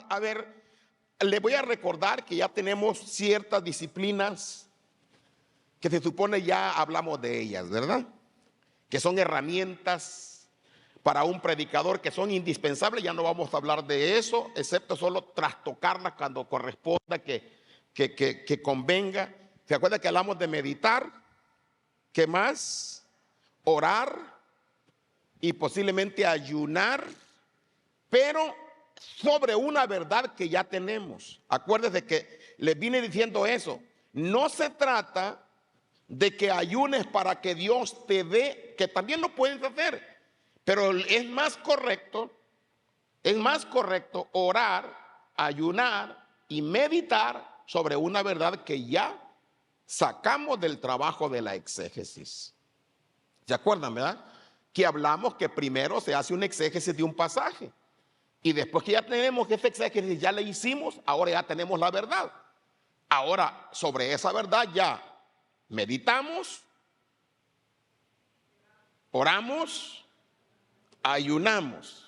A ver, le voy a recordar que ya tenemos ciertas disciplinas que se supone ya hablamos de ellas, ¿verdad? Que son herramientas para un predicador que son indispensables. Ya no vamos a hablar de eso, excepto solo trastocarlas cuando corresponda que convenga. ¿Se acuerda que hablamos de meditar? ¿Qué más? Orar y posiblemente ayunar, pero sobre una verdad que ya tenemos. Acuérdese que les vine diciendo eso. No se trata de que ayunes para que Dios te dé, que también lo puedes hacer, pero es más correcto orar, ayunar y meditar sobre una verdad que ya sacamos del trabajo de la exégesis. ¿Se acuerdan, verdad? Que hablamos que primero se hace un exégesis de un pasaje y después que ya tenemos ese exégesis, ya le hicimos, ahora ya tenemos la verdad. Ahora, sobre esa verdad ya meditamos, oramos, ayunamos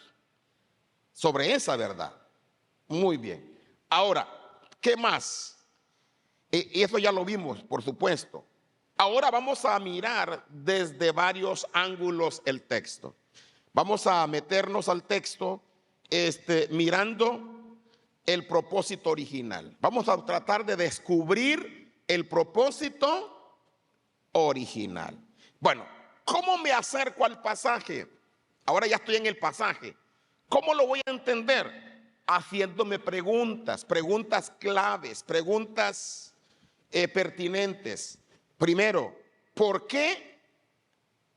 sobre esa verdad. Muy bien. Ahora, ¿qué más? Y eso ya lo vimos, por supuesto. Ahora vamos a mirar desde varios ángulos el texto. Vamos a meternos al texto mirando el propósito original. Vamos a tratar de descubrir el propósito original. Bueno, ¿cómo me acerco al pasaje? Ahora ya estoy en el pasaje. ¿Cómo lo voy a entender? Haciéndome preguntas claves, preguntas pertinentes. Primero, ¿por qué?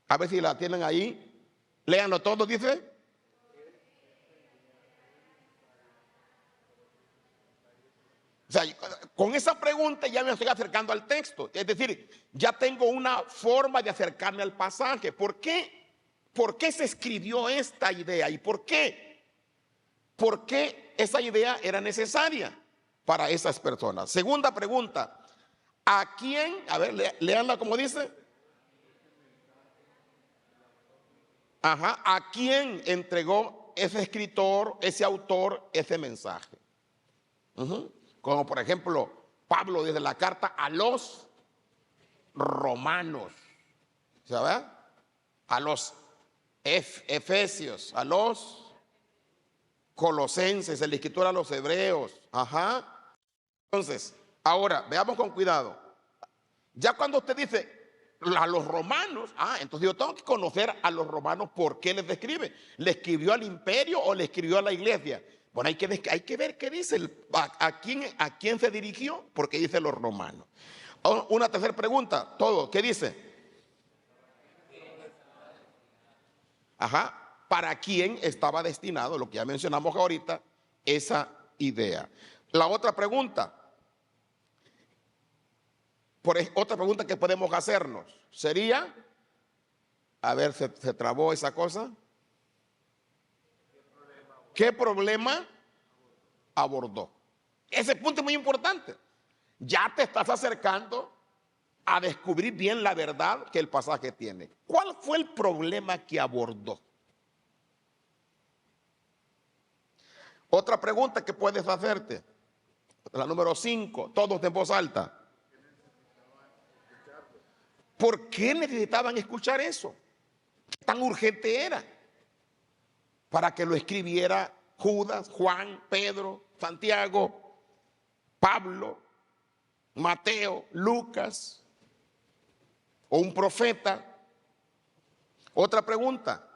A ver si la tienen ahí. Léanlo todo, dice. O sea, con esa pregunta ya me estoy acercando al texto. Es decir, ya tengo una forma de acercarme al pasaje. ¿Por qué? ¿Por qué se escribió esta idea? ¿Y por qué? ¿Por qué esa idea era necesaria para esas personas? Segunda pregunta. ¿A quién? A ver, léanla como dice. Ajá. ¿A quién entregó ese escritor, ese autor, ese mensaje? Como por ejemplo, Pablo desde la carta a los romanos, ¿sabes? A los efesios, a los colosenses, en la escritura a los hebreos. Ajá. Entonces, ahora, veamos con cuidado. Ya cuando usted dice a los romanos, entonces yo tengo que conocer a los romanos por qué les escribe. ¿Le escribió al imperio o le escribió a la iglesia? Bueno, hay que ver qué dice, a quién se dirigió, porque dice los romanos. Una tercera pregunta, ¿qué dice? Ajá, ¿para quién estaba destinado? Lo que ya mencionamos ahorita, esa idea. La otra pregunta, otra pregunta que podemos hacernos sería, a ver, se trabó esa cosa. ¿Qué problema abordó? Ese punto es muy importante. Ya te estás acercando a descubrir bien la verdad que el pasaje tiene. ¿Cuál fue el problema que abordó? Otra pregunta que puedes hacerte, la número 5, todos en voz alta. ¿Por qué necesitaban escuchar eso? ¿Qué tan urgente era para que lo escribiera Judas, Juan, Pedro, Santiago, Pablo, Mateo, Lucas o un profeta? Otra pregunta.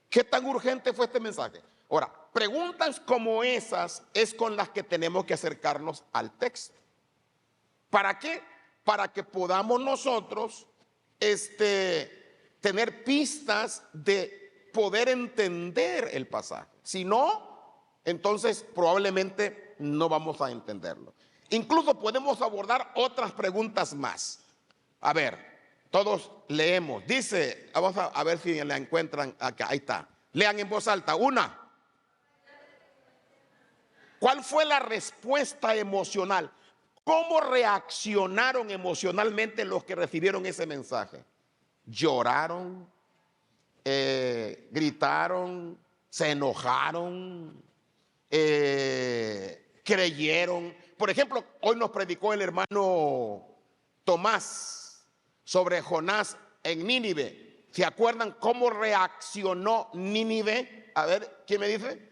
¿Qué tan urgente fue este mensaje? Ahora, preguntas como esas es con las que tenemos que acercarnos al texto. ¿Para qué? Para que podamos nosotros tener pistas de poder entender el pasaje. Si no, entonces probablemente no vamos a entenderlo. Incluso podemos abordar otras preguntas más. A ver, todos leemos. Dice, vamos a ver si la encuentran acá. Ahí está. Lean en voz alta. Una. ¿Cuál fue la respuesta emocional? ¿Cómo reaccionaron emocionalmente los que recibieron ese mensaje? lloraron, gritaron, se enojaron, creyeron. Por ejemplo, hoy nos predicó el hermano Tomás sobre Jonás en Nínive. ¿Se acuerdan cómo reaccionó Nínive? A ver, ¿quién me dice?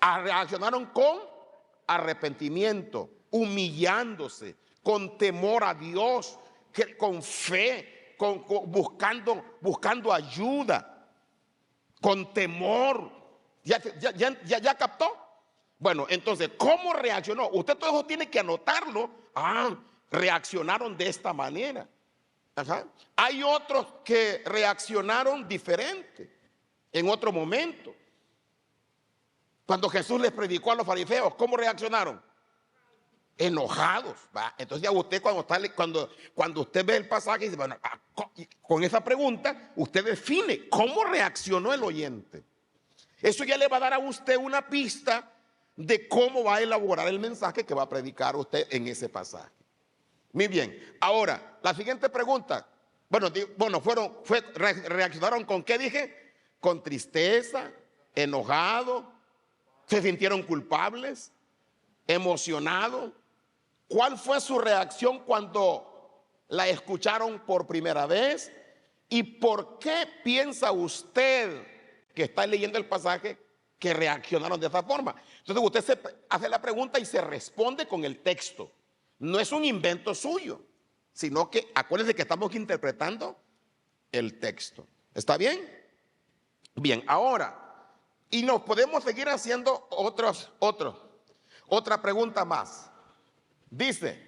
Reaccionaron con arrepentimiento, humillándose, con temor a Dios, con fe, buscando ayuda, con temor. ¿Ya captó? Bueno, entonces, ¿cómo reaccionó? Usted todo eso tiene que anotarlo. Reaccionaron de esta manera. Ajá. Hay otros que reaccionaron diferente en otro momento. Cuando Jesús les predicó a los fariseos, ¿cómo reaccionaron? Enojados, ¿va? Entonces ya usted cuando usted ve el pasaje, dice, bueno, con esa pregunta usted define cómo reaccionó el oyente. Eso ya le va a dar a usted una pista de cómo va a elaborar el mensaje que va a predicar usted en ese pasaje. Muy bien. Ahora, la siguiente pregunta. Reaccionaron con ¿qué dije? Con tristeza, enojado, se sintieron culpables, emocionados. ¿Cuál fue su reacción cuando la escucharon por primera vez? ¿Y por qué piensa usted que está leyendo el pasaje que reaccionaron de esa forma? Entonces usted se hace la pregunta y se responde con el texto. No es un invento suyo, sino que acuérdense que estamos interpretando el texto. ¿Está bien? Bien, ahora, y nos podemos seguir haciendo otra pregunta más. Dice,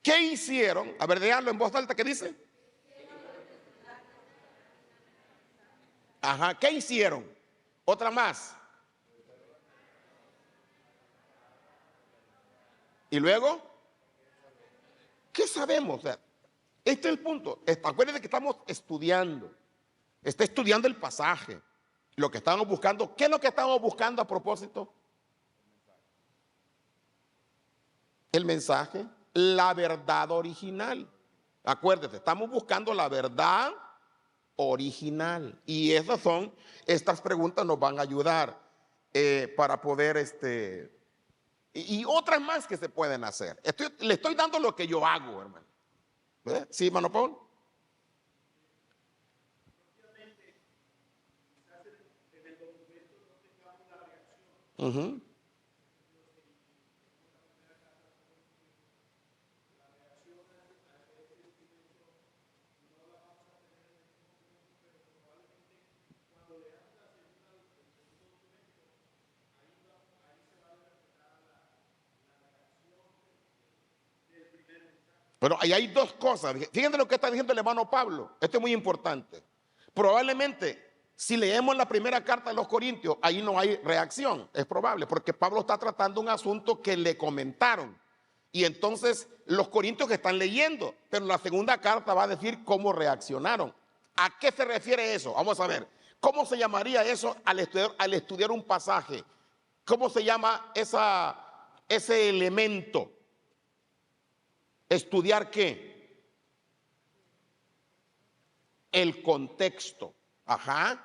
¿qué hicieron? A ver, déjalo en voz alta, ¿qué dice? Ajá, ¿qué hicieron? Otra más. Y luego, ¿qué sabemos? O sea, este es el punto. Acuérdense que estamos estudiando. Está estudiando el pasaje. Lo que estamos buscando. ¿Qué es lo que estamos buscando a propósito? El mensaje, la verdad original. Acuérdense, estamos buscando la verdad original. Y estas preguntas nos van a ayudar para poder y otras más que se pueden hacer. Le estoy dando lo que yo hago, hermano. ¿Verdad? ¿Sí, hermano Paul? Pero ahí hay dos cosas. Fíjense lo que está diciendo el hermano Pablo. Esto es muy importante. Probablemente, si leemos la primera carta de los Corintios, ahí no hay reacción. Es probable, porque Pablo está tratando un asunto que le comentaron. Y entonces los corintios que están leyendo, pero la segunda carta va a decir cómo reaccionaron. ¿A qué se refiere eso? Vamos a ver. ¿Cómo se llamaría eso al estudiar un pasaje? ¿Cómo se llama ese elemento? ¿Estudiar qué? El contexto. Ajá.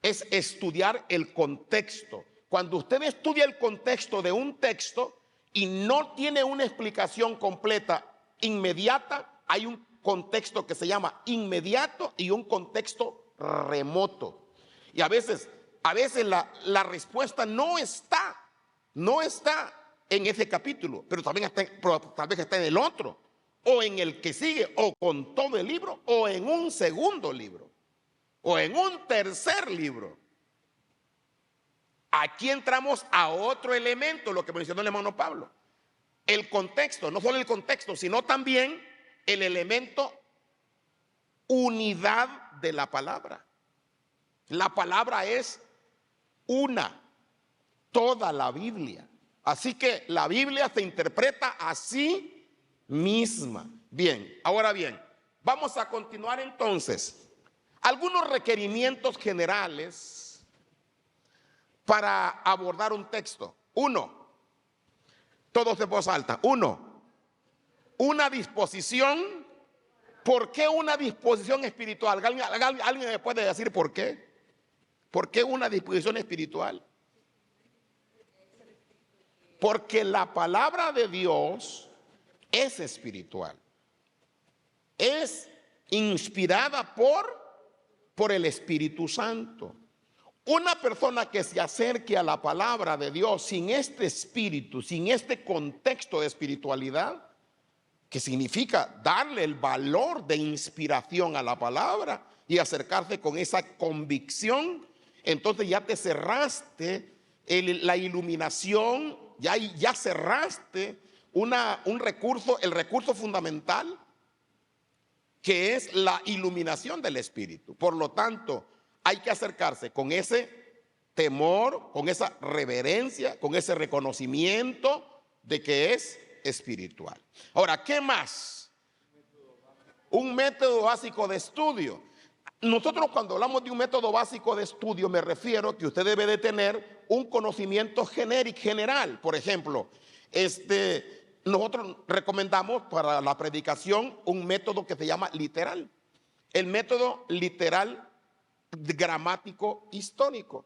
Es estudiar el contexto. Cuando usted estudia el contexto de un texto y no tiene una explicación completa, inmediata, hay un contexto que se llama inmediato y un contexto remoto. Y a veces la respuesta no está en ese capítulo, pero también tal vez está en el otro, o en el que sigue, o con todo el libro, o en un segundo libro, o en un tercer libro. Aquí entramos a otro elemento, lo que mencionó el hermano Pablo. El contexto, no solo el contexto, sino también el elemento unidad de la palabra. La palabra es una, toda la Biblia. Así que la Biblia se interpreta a sí misma. Bien, ahora bien, vamos a continuar entonces. Algunos requerimientos generales para abordar un texto. Uno, todos en voz alta. Uno, una disposición. ¿Por qué una disposición espiritual? ¿Alguien me puede decir por qué? ¿Por qué una disposición espiritual? Porque la palabra de Dios es espiritual. Es inspirada por el Espíritu Santo. Una persona que se acerque a la palabra de Dios sin este espíritu, sin este contexto de espiritualidad, que significa darle el valor de inspiración a la palabra y acercarse con esa convicción, entonces ya te cerraste la iluminación, ya cerraste un recurso, el recurso fundamental, que es la iluminación del Espíritu. Por lo tanto, hay que acercarse con ese temor, con esa reverencia, con ese reconocimiento de que es espiritual. Ahora, ¿qué más? Un método básico de estudio. Nosotros cuando hablamos de un método básico de estudio, me refiero que usted debe de tener un conocimiento general. Por ejemplo, nosotros recomendamos para la predicación un método que se llama literal. El método literal gramático histórico.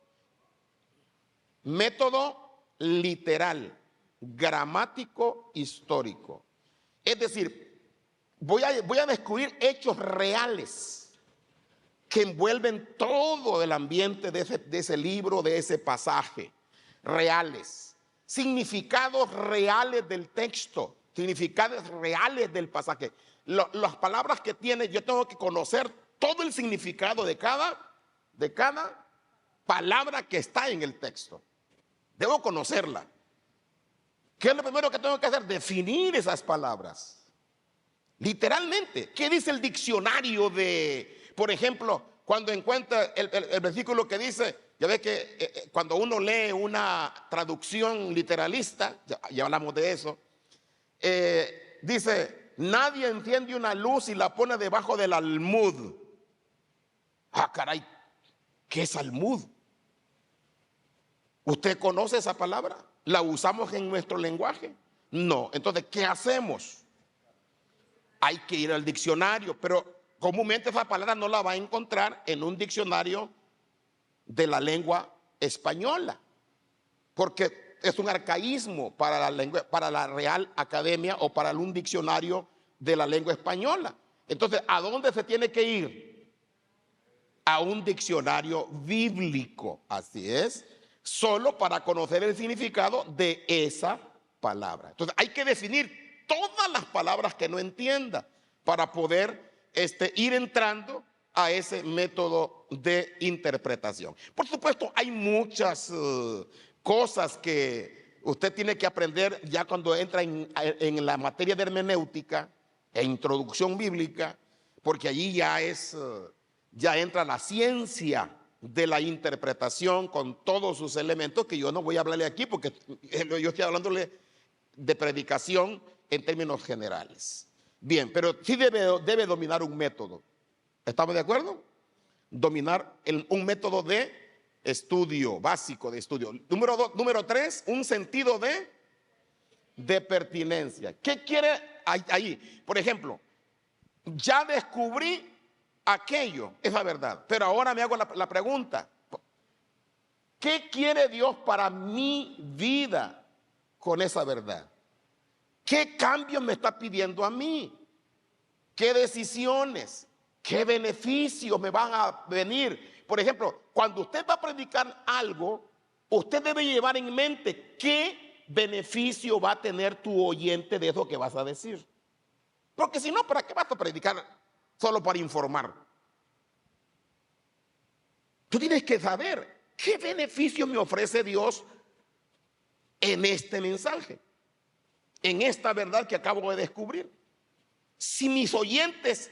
Método literal gramático histórico. Es decir, voy a descubrir hechos reales que envuelven todo el ambiente de ese libro, de ese pasaje. Reales. Significados reales del texto. Significados reales del pasaje. Las palabras que tiene, yo tengo que conocer todo el significado de cada palabra que está en el texto. Debo conocerla. ¿Qué es lo primero que tengo que hacer? Definir esas palabras. Literalmente. ¿Qué dice el diccionario por ejemplo, cuando encuentra el versículo que dice, ya ve que cuando uno lee una traducción literalista, ya hablamos de eso, dice, nadie enciende una luz y la pone debajo del almud. Ah, caray, ¿qué es almud? ¿Usted conoce esa palabra? ¿La usamos en nuestro lenguaje? No. Entonces, ¿qué hacemos? Hay que ir al diccionario, pero comúnmente esa palabra no la va a encontrar en un diccionario de la lengua española, porque es un arcaísmo para la Real Academia o para un diccionario de la lengua española. Entonces, ¿a dónde se tiene que ir? A un diccionario bíblico, así es, solo para conocer el significado de esa palabra. Entonces, hay que definir todas las palabras que no entienda para poder ir entrando a ese método de interpretación. Por supuesto, hay muchas cosas que usted tiene que aprender ya cuando entra en la materia de hermenéutica e introducción bíblica, porque allí ya entra la ciencia de la interpretación con todos sus elementos, que yo no voy a hablarle aquí porque yo estoy hablándole de predicación en términos generales. Bien, pero sí debe dominar un método. ¿Estamos de acuerdo? Dominar un método de estudio, básico de estudio. Número 3, un sentido de pertinencia. ¿Qué quiere ahí? Por ejemplo, ya descubrí aquello, es la verdad, pero ahora me hago la pregunta, ¿qué quiere Dios para mi vida con esa verdad? ¿Qué cambios me está pidiendo a mí? ¿Qué decisiones? ¿Qué beneficios me van a venir? Por ejemplo, cuando usted va a predicar algo, usted debe llevar en mente qué beneficio va a tener tu oyente de eso que vas a decir. Porque si no, ¿para qué vas a predicar solo para informar? Tú tienes que saber qué beneficio me ofrece Dios en este mensaje, en esta verdad que acabo de descubrir. Si mis oyentes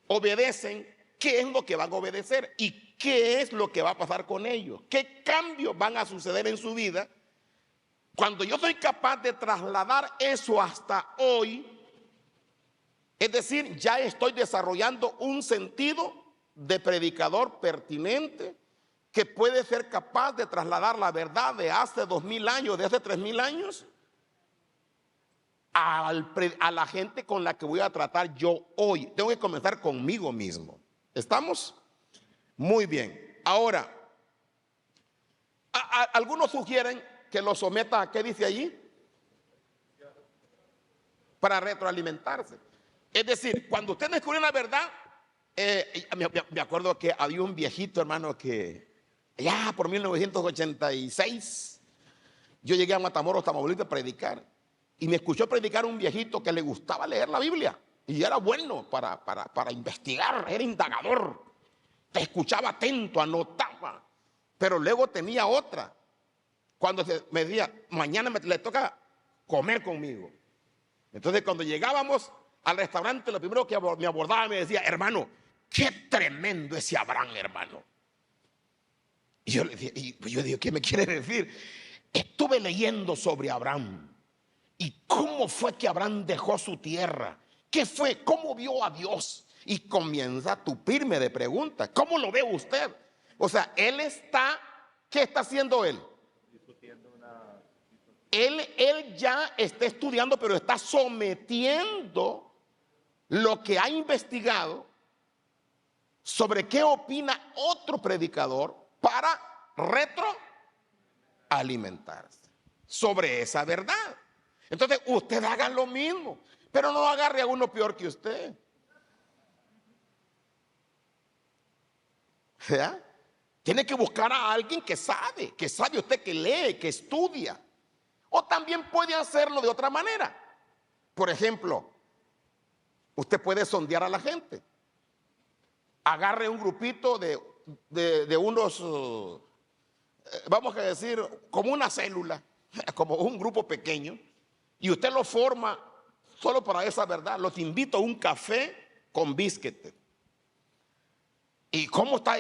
obedecen, ¿qué es lo que van a obedecer? ¿Y qué es lo que va a pasar con ellos? ¿Qué cambios van a suceder en su vida? Cuando yo soy capaz de trasladar eso hasta hoy, es decir, ya estoy desarrollando un sentido de predicador pertinente que puede ser capaz de trasladar la verdad de hace 2000 años, de hace 3000 años, a la gente con la que voy a tratar yo hoy. Tengo que comenzar conmigo mismo. ¿Estamos? Muy bien. Ahora, algunos sugieren que lo someta a, ¿qué dice allí? Para retroalimentarse. Es decir, cuando usted descubre una verdad, me acuerdo que había un viejito, hermano, que ya por 1986, yo llegué a Matamoros, Tamaulipas, a predicar. Y me escuchó predicar un viejito que le gustaba leer la Biblia. Y era bueno para investigar, era indagador. Te escuchaba atento, anotaba. Pero luego tenía otra. Cuando me decía, mañana le toca comer conmigo. Entonces cuando llegábamos al restaurante, lo primero que me abordaba me decía, hermano, qué tremendo ese Abraham, hermano. Y yo le decía, yo digo, ¿qué me quiere decir? Estuve leyendo sobre Abraham. ¿Y cómo fue que Abraham dejó su tierra? ¿Qué fue? ¿Cómo vio a Dios? Y comienza a tupirme de preguntas. ¿Cómo lo ve usted? O sea, él está, ¿qué está haciendo él? Él ya está estudiando, pero está sometiendo lo que ha investigado sobre qué opina otro predicador para retroalimentarse sobre esa verdad. Entonces usted haga lo mismo, pero no agarre a uno peor que usted. ¿Ya? Tiene que buscar a alguien que sabe usted, que lee, que estudia. O también puede hacerlo de otra manera. Por ejemplo, usted puede sondear a la gente. Agarre un grupito de unos, vamos a decir, como una célula, como un grupo pequeño, y usted lo forma solo para esa verdad. Los invito a un café con biscuit. ¿Y cómo está?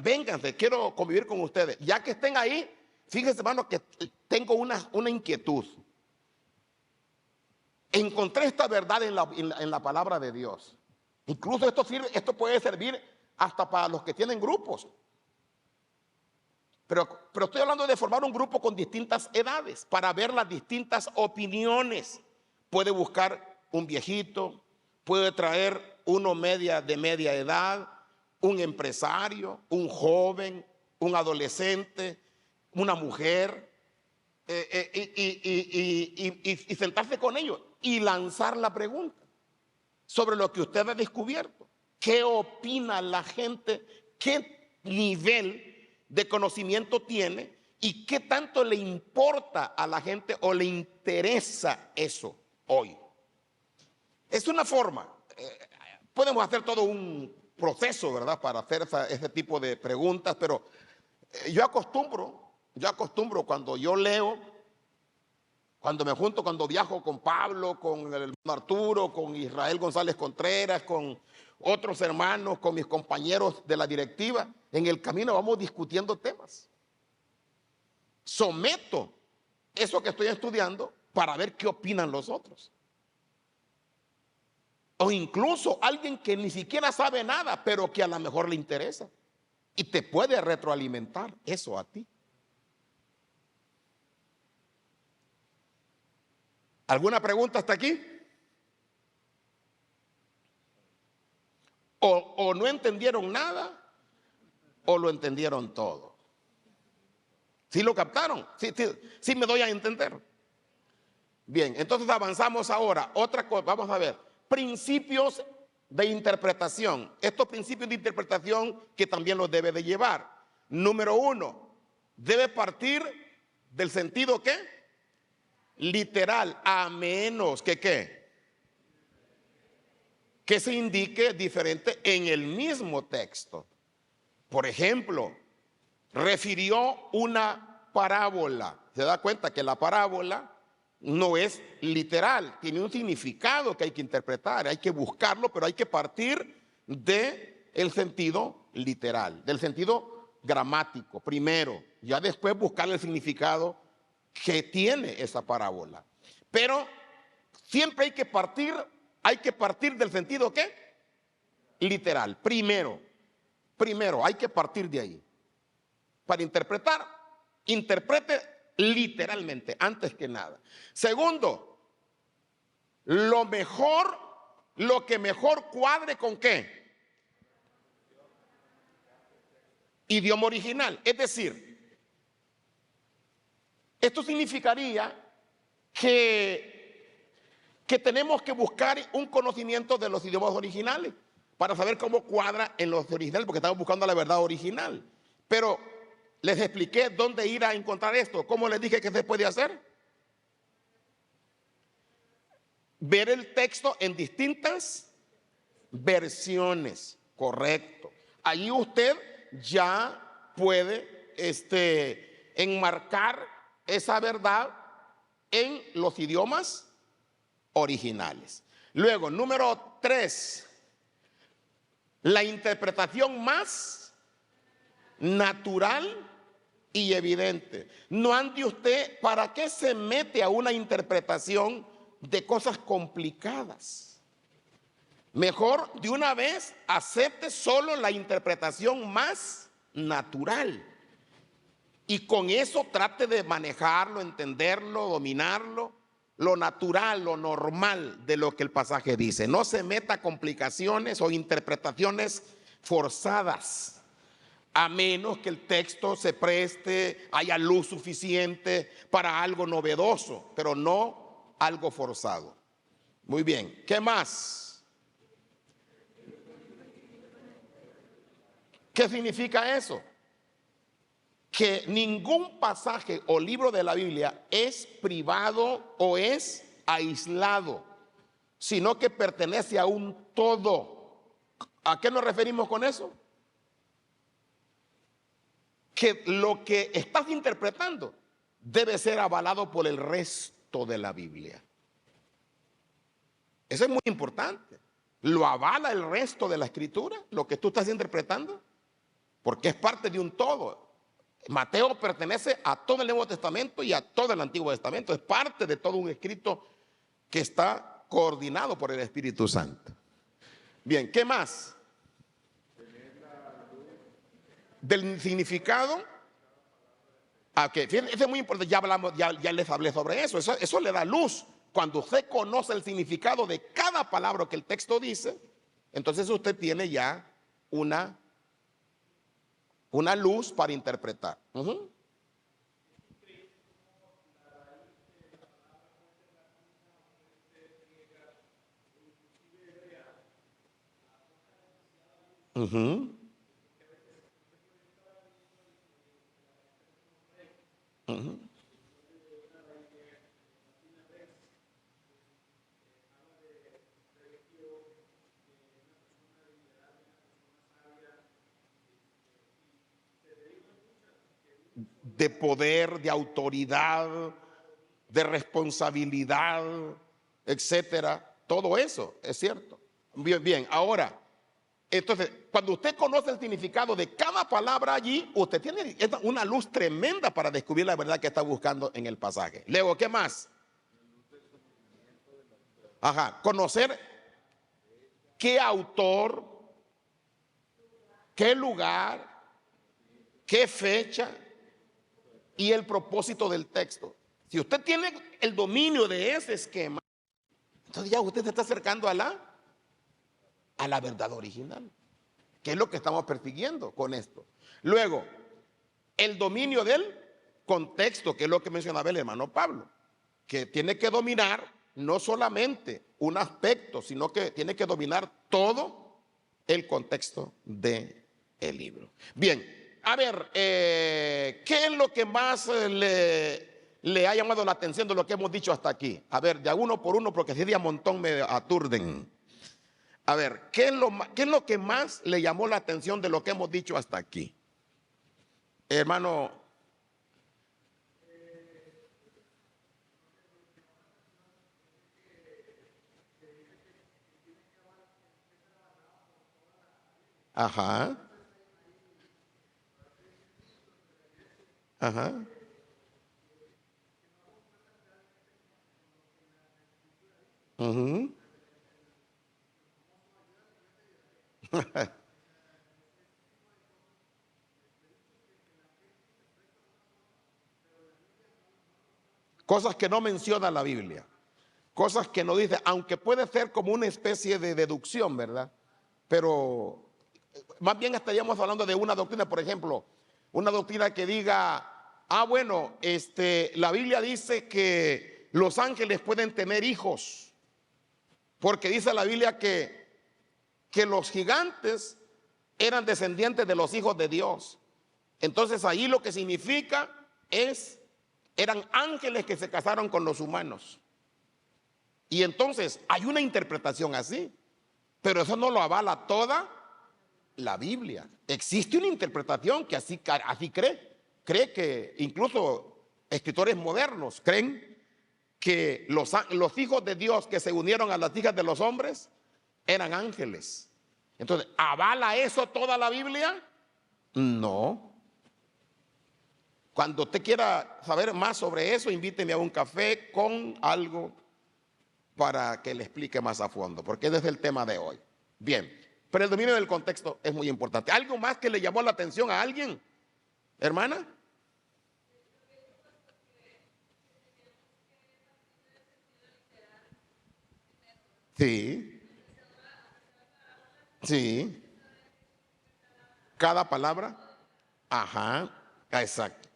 Vénganse, quiero convivir con ustedes. Ya que estén ahí, fíjense, hermano, que tengo una inquietud. Encontré esta verdad en la palabra de Dios. Incluso esto puede servir hasta para los que tienen grupos. Pero estoy hablando de formar un grupo con distintas edades para ver las distintas opiniones. Puede buscar un viejito, puede traer uno de media edad, un empresario, un joven, un adolescente, una mujer, y sentarse con ellos y lanzar la pregunta sobre lo que usted ha descubierto. ¿Qué opina la gente? ¿Qué nivel de conocimiento tiene? ¿Y qué tanto le importa a la gente o le interesa eso hoy? Es una forma. Podemos hacer todo un proceso, ¿verdad?, para hacer ese tipo de preguntas, pero yo acostumbro cuando yo leo, cuando me junto, cuando viajo con Pablo, con el hermano Arturo, con Israel González Contreras, con otros hermanos, con mis compañeros de la directiva, en el camino vamos discutiendo temas. Someto eso que estoy estudiando para ver qué opinan los otros. O incluso alguien que ni siquiera sabe nada, pero que a lo mejor le interesa. Y te puede retroalimentar eso a ti. ¿Alguna pregunta hasta aquí? O no entendieron nada, o lo entendieron todo. ¿Sí lo captaron? Sí me doy a entender. Bien, entonces avanzamos ahora. Otra cosa, vamos a ver. Principios de interpretación. Estos principios de interpretación que también los debe de llevar. Número 1, debe partir del sentido ¿qué? Literal, a menos que ¿qué? Que se indique diferente en el mismo texto. Por ejemplo, refirió una parábola. ¿Se da cuenta que la parábola no es literal? Tiene un significado que hay que interpretar, hay que buscarlo, pero hay que partir del sentido literal, del sentido gramático primero, ya después buscar el significado que tiene esa parábola. Pero siempre hay que partir del sentido ¿qué? Literal. Primero hay que partir de ahí. Para interpretar, interprete literalmente, antes que nada. Segundo, lo que mejor cuadre con qué. Idioma original. Es decir, esto significaría que tenemos que buscar un conocimiento de los idiomas originales para saber cómo cuadra en los originales, porque estamos buscando la verdad original. Pero les expliqué dónde ir a encontrar esto. ¿Cómo les dije que se puede hacer? Ver el texto en distintas versiones, correcto. Allí usted ya puede enmarcar esa verdad en los idiomas originales. Luego, número 3, la interpretación más natural y evidente. No ande usted, ¿para qué se mete a una interpretación de cosas complicadas? Mejor de una vez acepte solo la interpretación más natural y con eso trate de manejarlo, entenderlo, dominarlo, lo natural, lo normal de lo que el pasaje dice. No se meta a complicaciones o interpretaciones forzadas, a menos que el texto se preste, haya luz suficiente para algo novedoso, pero no algo forzado. Muy bien, ¿qué más? ¿Qué significa eso? Que ningún pasaje o libro de la Biblia es privado o es aislado, sino que pertenece a un todo. ¿A qué nos referimos con eso? Que lo que estás interpretando debe ser avalado por el resto de la Biblia. Eso es muy importante. ¿Lo avala el resto de la Escritura, lo que tú estás interpretando? Porque es parte de un todo. Mateo pertenece a todo el Nuevo Testamento y a todo el Antiguo Testamento. Es parte de todo un escrito que está coordinado por el Espíritu Santo. Bien, ¿qué más? Del significado. Okay, eso es muy importante. Ya hablamos, ya les hablé sobre eso. Eso le da luz. Cuando usted conoce el significado de cada palabra que el texto dice, entonces usted tiene ya una luz para interpretar. Uh-huh. Uh-huh. Uh-huh. De poder, de autoridad, de responsabilidad, etcétera. Todo eso es cierto. Bien, bien. Ahora, entonces, cuando usted conoce el significado de cada palabra allí, usted tiene una luz tremenda para descubrir la verdad que está buscando en el pasaje. Luego, ¿qué más? Ajá, conocer qué autor, qué lugar, qué fecha y el propósito del texto. Si usted tiene el dominio de ese esquema, entonces ya usted se está acercando a la verdad original, que es lo que estamos persiguiendo con esto. Luego, el dominio del contexto, que es lo que mencionaba el hermano Pablo, que tiene que dominar no solamente un aspecto, sino que tiene que dominar todo el contexto del libro. Bien, a ver, ¿qué es lo que más le ha llamado la atención de lo que hemos dicho hasta aquí? A ver, de uno por uno, porque si de a montón me aturden. A ver, ¿qué es lo que más le llamó la atención de lo que hemos dicho hasta aquí? Hermano. Ajá. Ajá. Uh-huh. Cosas que no menciona la Biblia. cosas que no dice, aunque puede ser como una especie de deducción, ¿verdad? Pero más bien estaríamos hablando de una doctrina, por ejemplo, una doctrina que diga, bueno, la Biblia dice que los ángeles pueden tener hijos, porque dice la Biblia que los gigantes eran descendientes de los hijos de Dios. Entonces ahí lo que significa eran ángeles que se casaron con los humanos. Y entonces hay una interpretación así, pero eso no lo avala toda la Biblia. Existe una interpretación que así cree que incluso escritores modernos creen que los hijos de Dios que se unieron a las hijas de los hombres eran ángeles. Entonces, ¿avala eso toda la Biblia? No. Cuando usted quiera saber más sobre eso, invíteme a un café con algo para que le explique más a fondo, porque ese es el tema de hoy. Bien, pero el dominio del contexto es muy importante. ¿Algo más que le llamó la atención a alguien, hermana? Sí, sí. Cada palabra. Ajá, exacto.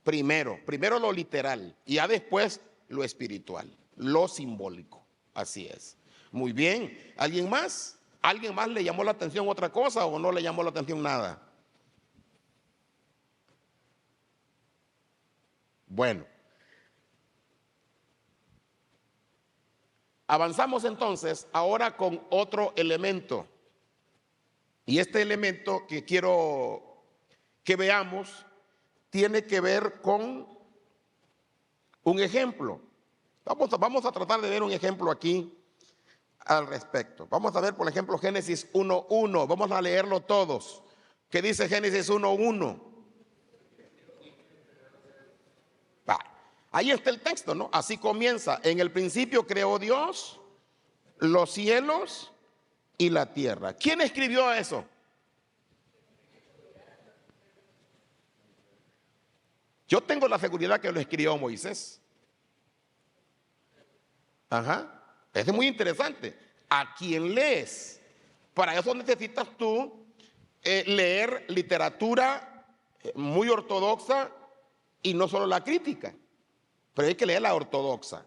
Primero lo literal y ya después lo espiritual, lo simbólico. Así es. Muy bien. ¿Alguien más? ¿Alguien más le llamó la atención otra cosa o no le llamó la atención nada? Bueno, avanzamos entonces ahora con otro elemento. Y este elemento que quiero que veamos tiene que ver con un ejemplo. Vamos a tratar de ver un ejemplo aquí al respecto. Vamos a ver, por ejemplo, Génesis 1:1. Vamos a leerlo todos. ¿Qué dice Génesis 1:1? Ahí está el texto, ¿no? Así comienza. En el principio creó Dios los cielos y la tierra. ¿Quién escribió eso? Yo tengo la seguridad que lo escribió Moisés. Ajá. Eso es muy interesante. ¿A quién lees? Para eso necesitas tú leer literatura muy ortodoxa y no solo la crítica, pero hay que leer la ortodoxa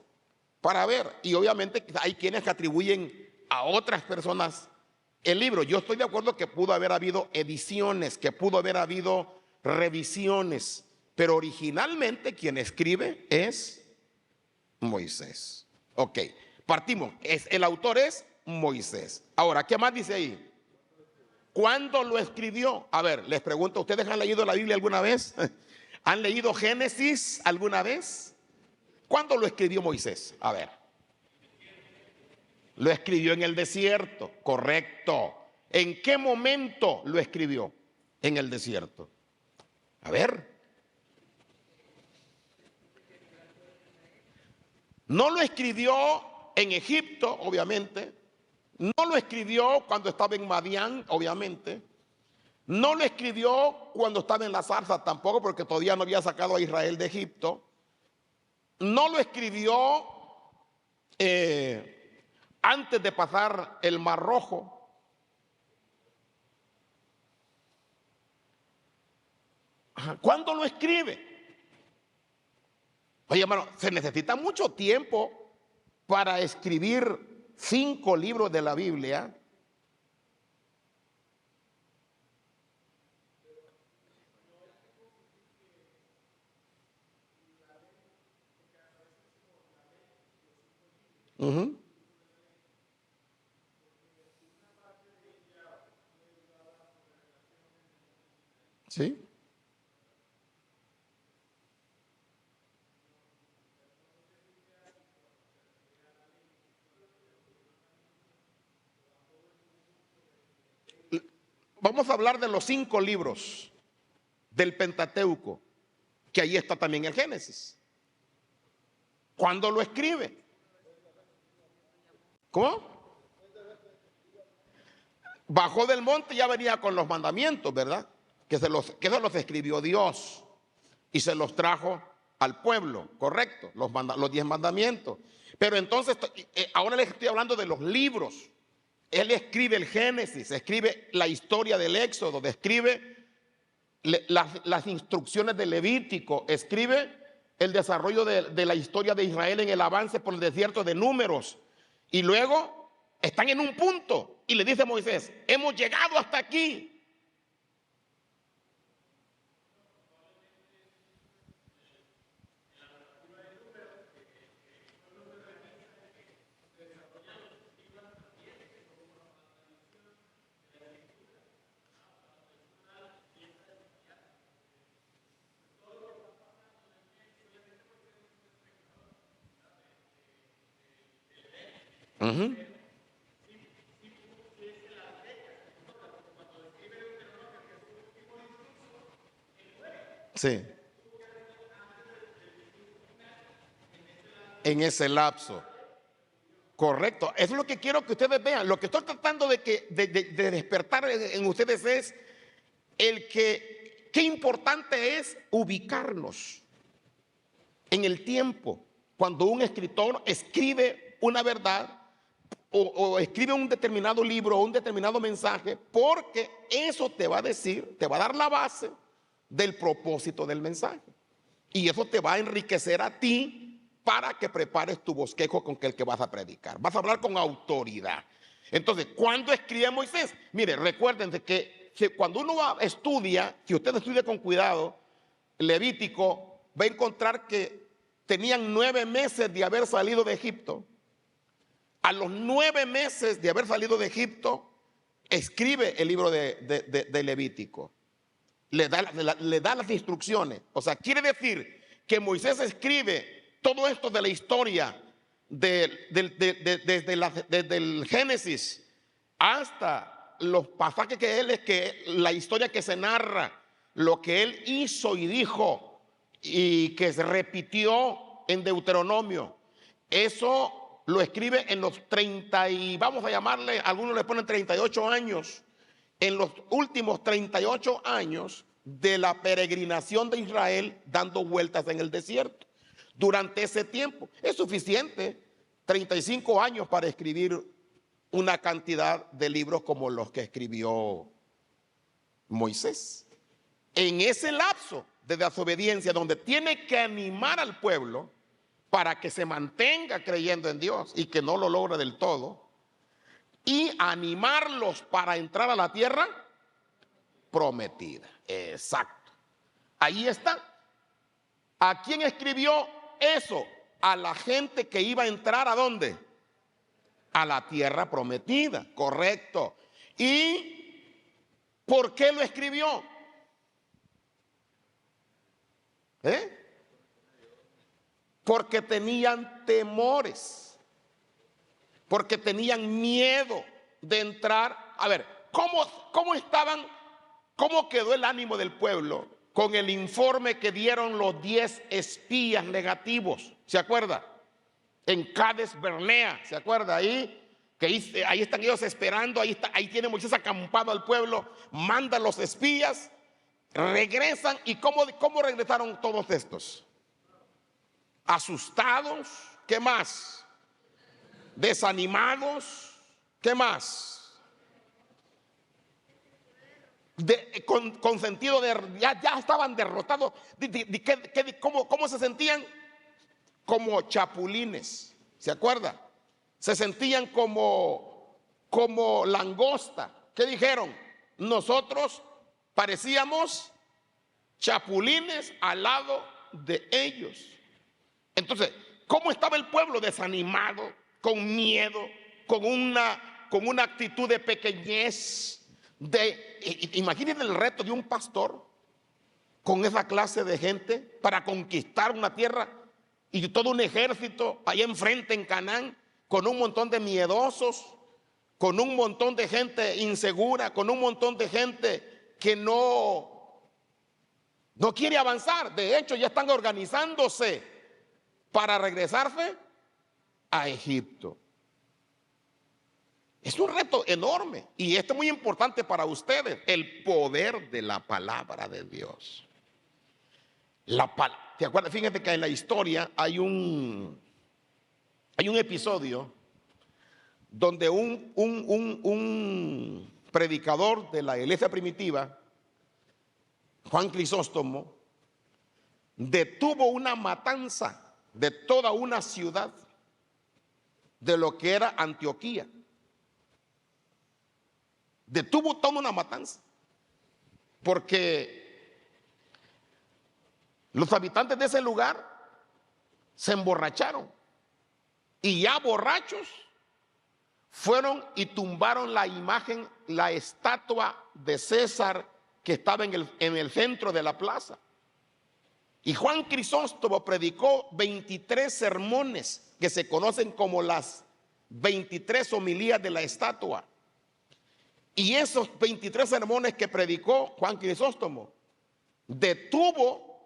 para ver. Y obviamente hay quienes que atribuyen a otras personas el libro. Yo estoy de acuerdo que pudo haber habido ediciones, que pudo haber habido revisiones, pero originalmente quien escribe es Moisés. Ok, partimos. El autor es Moisés. Ahora, ¿qué más dice ahí? ¿Cuándo lo escribió? A ver, les pregunto, ¿ustedes han leído la Biblia alguna vez? ¿Han leído Génesis alguna vez? ¿Cuándo lo escribió Moisés? A ver. Lo escribió en el desierto, correcto. ¿En qué momento lo escribió? En el desierto. A ver. No lo escribió en Egipto, obviamente. No lo escribió cuando estaba en Madián, obviamente. No lo escribió cuando estaba en la zarza tampoco, porque todavía no había sacado a Israel de Egipto. No lo escribió antes de pasar el Mar Rojo. ¿Cuándo lo escribe? Oye, hermano, se necesita mucho tiempo para escribir 5 libros de la Biblia. ¿Sí? Vamos a hablar de los 5 libros del Pentateuco, que ahí está también el Génesis. ¿Cuándo lo escribe? ¿Cómo? Bajó del monte y ya venía con los mandamientos, ¿verdad? Que se los escribió Dios y se los trajo al pueblo, correcto, los 10 mandamientos. Pero entonces, ahora les estoy hablando de los libros. Él escribe el Génesis, escribe la historia del Éxodo, describe las instrucciones del Levítico, escribe el desarrollo de la historia de Israel en el avance por el desierto de Números. Y luego están en un punto y le dice a Moisés, hemos llegado hasta aquí. Uh-huh. Sí, en ese lapso. Correcto. Eso es lo que quiero que ustedes vean. Lo que estoy tratando de despertar en ustedes es qué importante es ubicarnos en el tiempo. Cuando un escritor escribe una verdad o escribe un determinado libro o un determinado mensaje, porque eso te va a decir, te va a dar la base del propósito del mensaje. Y eso te va a enriquecer a ti para que prepares tu bosquejo con el que vas a predicar. Vas a hablar con autoridad. Entonces, ¿cuándo escribe Moisés? Mire, recuerden que cuando uno estudia, si usted estudia con cuidado, Levítico, va a encontrar que tenían 9 meses de haber salido de Egipto. A los 9 meses de haber salido de Egipto, escribe el libro de Levítico. Le da las instrucciones. O sea, quiere decir que Moisés escribe todo esto de la historia desde el Génesis hasta los pasajes que la historia que se narra, lo que él hizo y dijo y que se repitió en Deuteronomio. Eso lo escribe en los 30 y vamos a llamarle, algunos le ponen 38 años, en los últimos 38 años de la peregrinación de Israel dando vueltas en el desierto. Durante ese tiempo es suficiente, 35 años para escribir una cantidad de libros como los que escribió Moisés. En ese lapso de desobediencia donde tiene que animar al pueblo para que se mantenga creyendo en Dios y que no lo logre del todo, y animarlos para entrar a la tierra prometida. Exacto. Ahí está. ¿A quién escribió eso? A la gente que iba a entrar ¿a dónde? A la tierra prometida, correcto. ¿Y por qué lo escribió? Porque tenían temores, porque tenían miedo de entrar. A ver, ¿cómo estaban? ¿Cómo quedó el ánimo del pueblo con el informe que dieron los 10 espías negativos? ¿Se acuerda? En Cades Bernea, ¿se acuerda? Ahí están ellos esperando, ahí tiene Moisés acampado al pueblo, manda a los espías, regresan. ¿Y cómo regresaron todos estos? Asustados, ¿qué más? Desanimados, ¿qué más? Con sentido de ya estaban derrotados. ¿Cómo se sentían? Como chapulines, ¿se acuerda? Se sentían como langosta. ¿Qué dijeron? Nosotros parecíamos chapulines al lado de ellos. Entonces, ¿cómo estaba el pueblo? Desanimado, con miedo, con una actitud de pequeñez. Imaginen el reto de un pastor con esa clase de gente para conquistar una tierra y todo un ejército allá enfrente en Canaán, con un montón de miedosos, con un montón de gente insegura, con un montón de gente que no quiere avanzar. De hecho, ya están organizándose para regresarse a Egipto. Es un reto enorme y esto es muy importante para ustedes, el poder de la palabra de Dios. ¿Te acuerdas? Fíjate que en la historia hay un episodio donde un predicador de la iglesia primitiva, Juan Crisóstomo, detuvo una matanza de toda una ciudad de lo que era Antioquía. Detuvo toda una matanza porque los habitantes de ese lugar se emborracharon y ya borrachos fueron y tumbaron la imagen, la estatua de César que estaba en el centro de la plaza. Y Juan Crisóstomo predicó 23 sermones que se conocen como las 23 homilías de la estatua. Y esos 23 sermones que predicó Juan Crisóstomo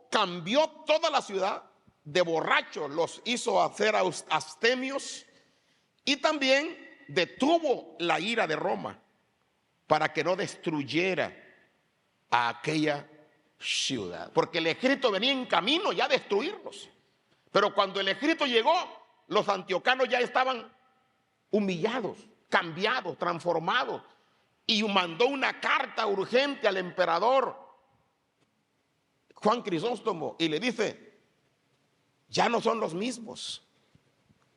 cambió toda la ciudad de borrachos, los hizo hacer abstemios y también detuvo la ira de Roma para que no destruyera a aquella ciudad, porque el ejército venía en camino ya a destruirlos. Pero cuando el ejército llegó, los antiocanos ya estaban humillados, cambiados, transformados, y mandó una carta urgente al emperador Juan Crisóstomo y le dice: ya no son los mismos.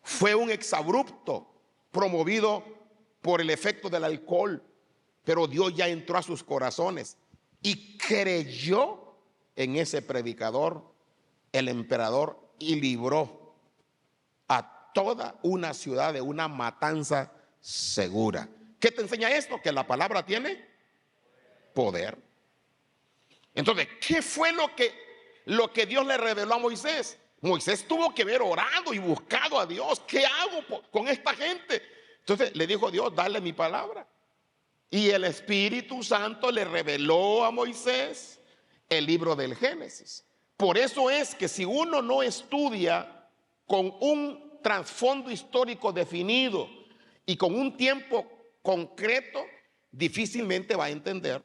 Fue un exabrupto promovido por el efecto del alcohol, pero Dios ya entró a sus corazones y creyó en ese predicador el emperador y libró a toda una ciudad de una matanza segura. ¿Qué te enseña esto? Que la palabra tiene poder. Entonces, ¿qué fue lo que Dios le reveló a Moisés? Moisés tuvo que haber orado y buscado a Dios. ¿Qué hago con esta gente? Entonces le dijo Dios: dale mi palabra. Y el Espíritu Santo le reveló a Moisés el libro del Génesis. Por eso es que si uno no estudia con un trasfondo histórico definido y con un tiempo concreto, difícilmente va a entender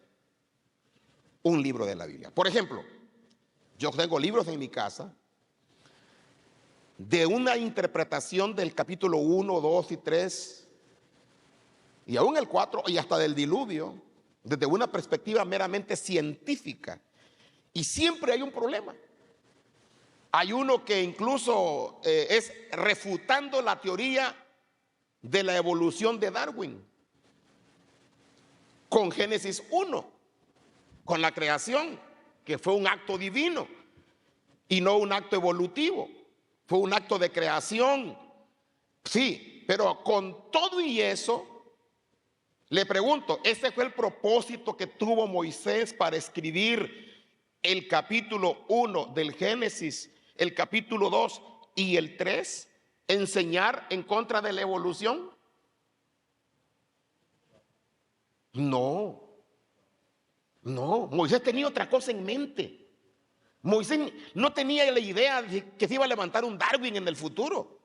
un libro de la Biblia. Por ejemplo, yo tengo libros en mi casa de una interpretación del capítulo 1, 2 y 3, y aún el 4, y hasta del diluvio, desde una perspectiva meramente científica. Y siempre hay un problema. Hay uno que incluso es refutando la teoría de la evolución de Darwin, con Génesis 1, con la creación, que fue un acto divino y no un acto evolutivo, fue un acto de creación. Sí, pero con todo y eso, le pregunto, ¿ese fue el propósito que tuvo Moisés para escribir el capítulo 1 del Génesis, el capítulo 2 y el 3? ¿Enseñar en contra de la evolución? No, Moisés tenía otra cosa en mente. Moisés no tenía la idea de que se iba a levantar un Darwin en el futuro.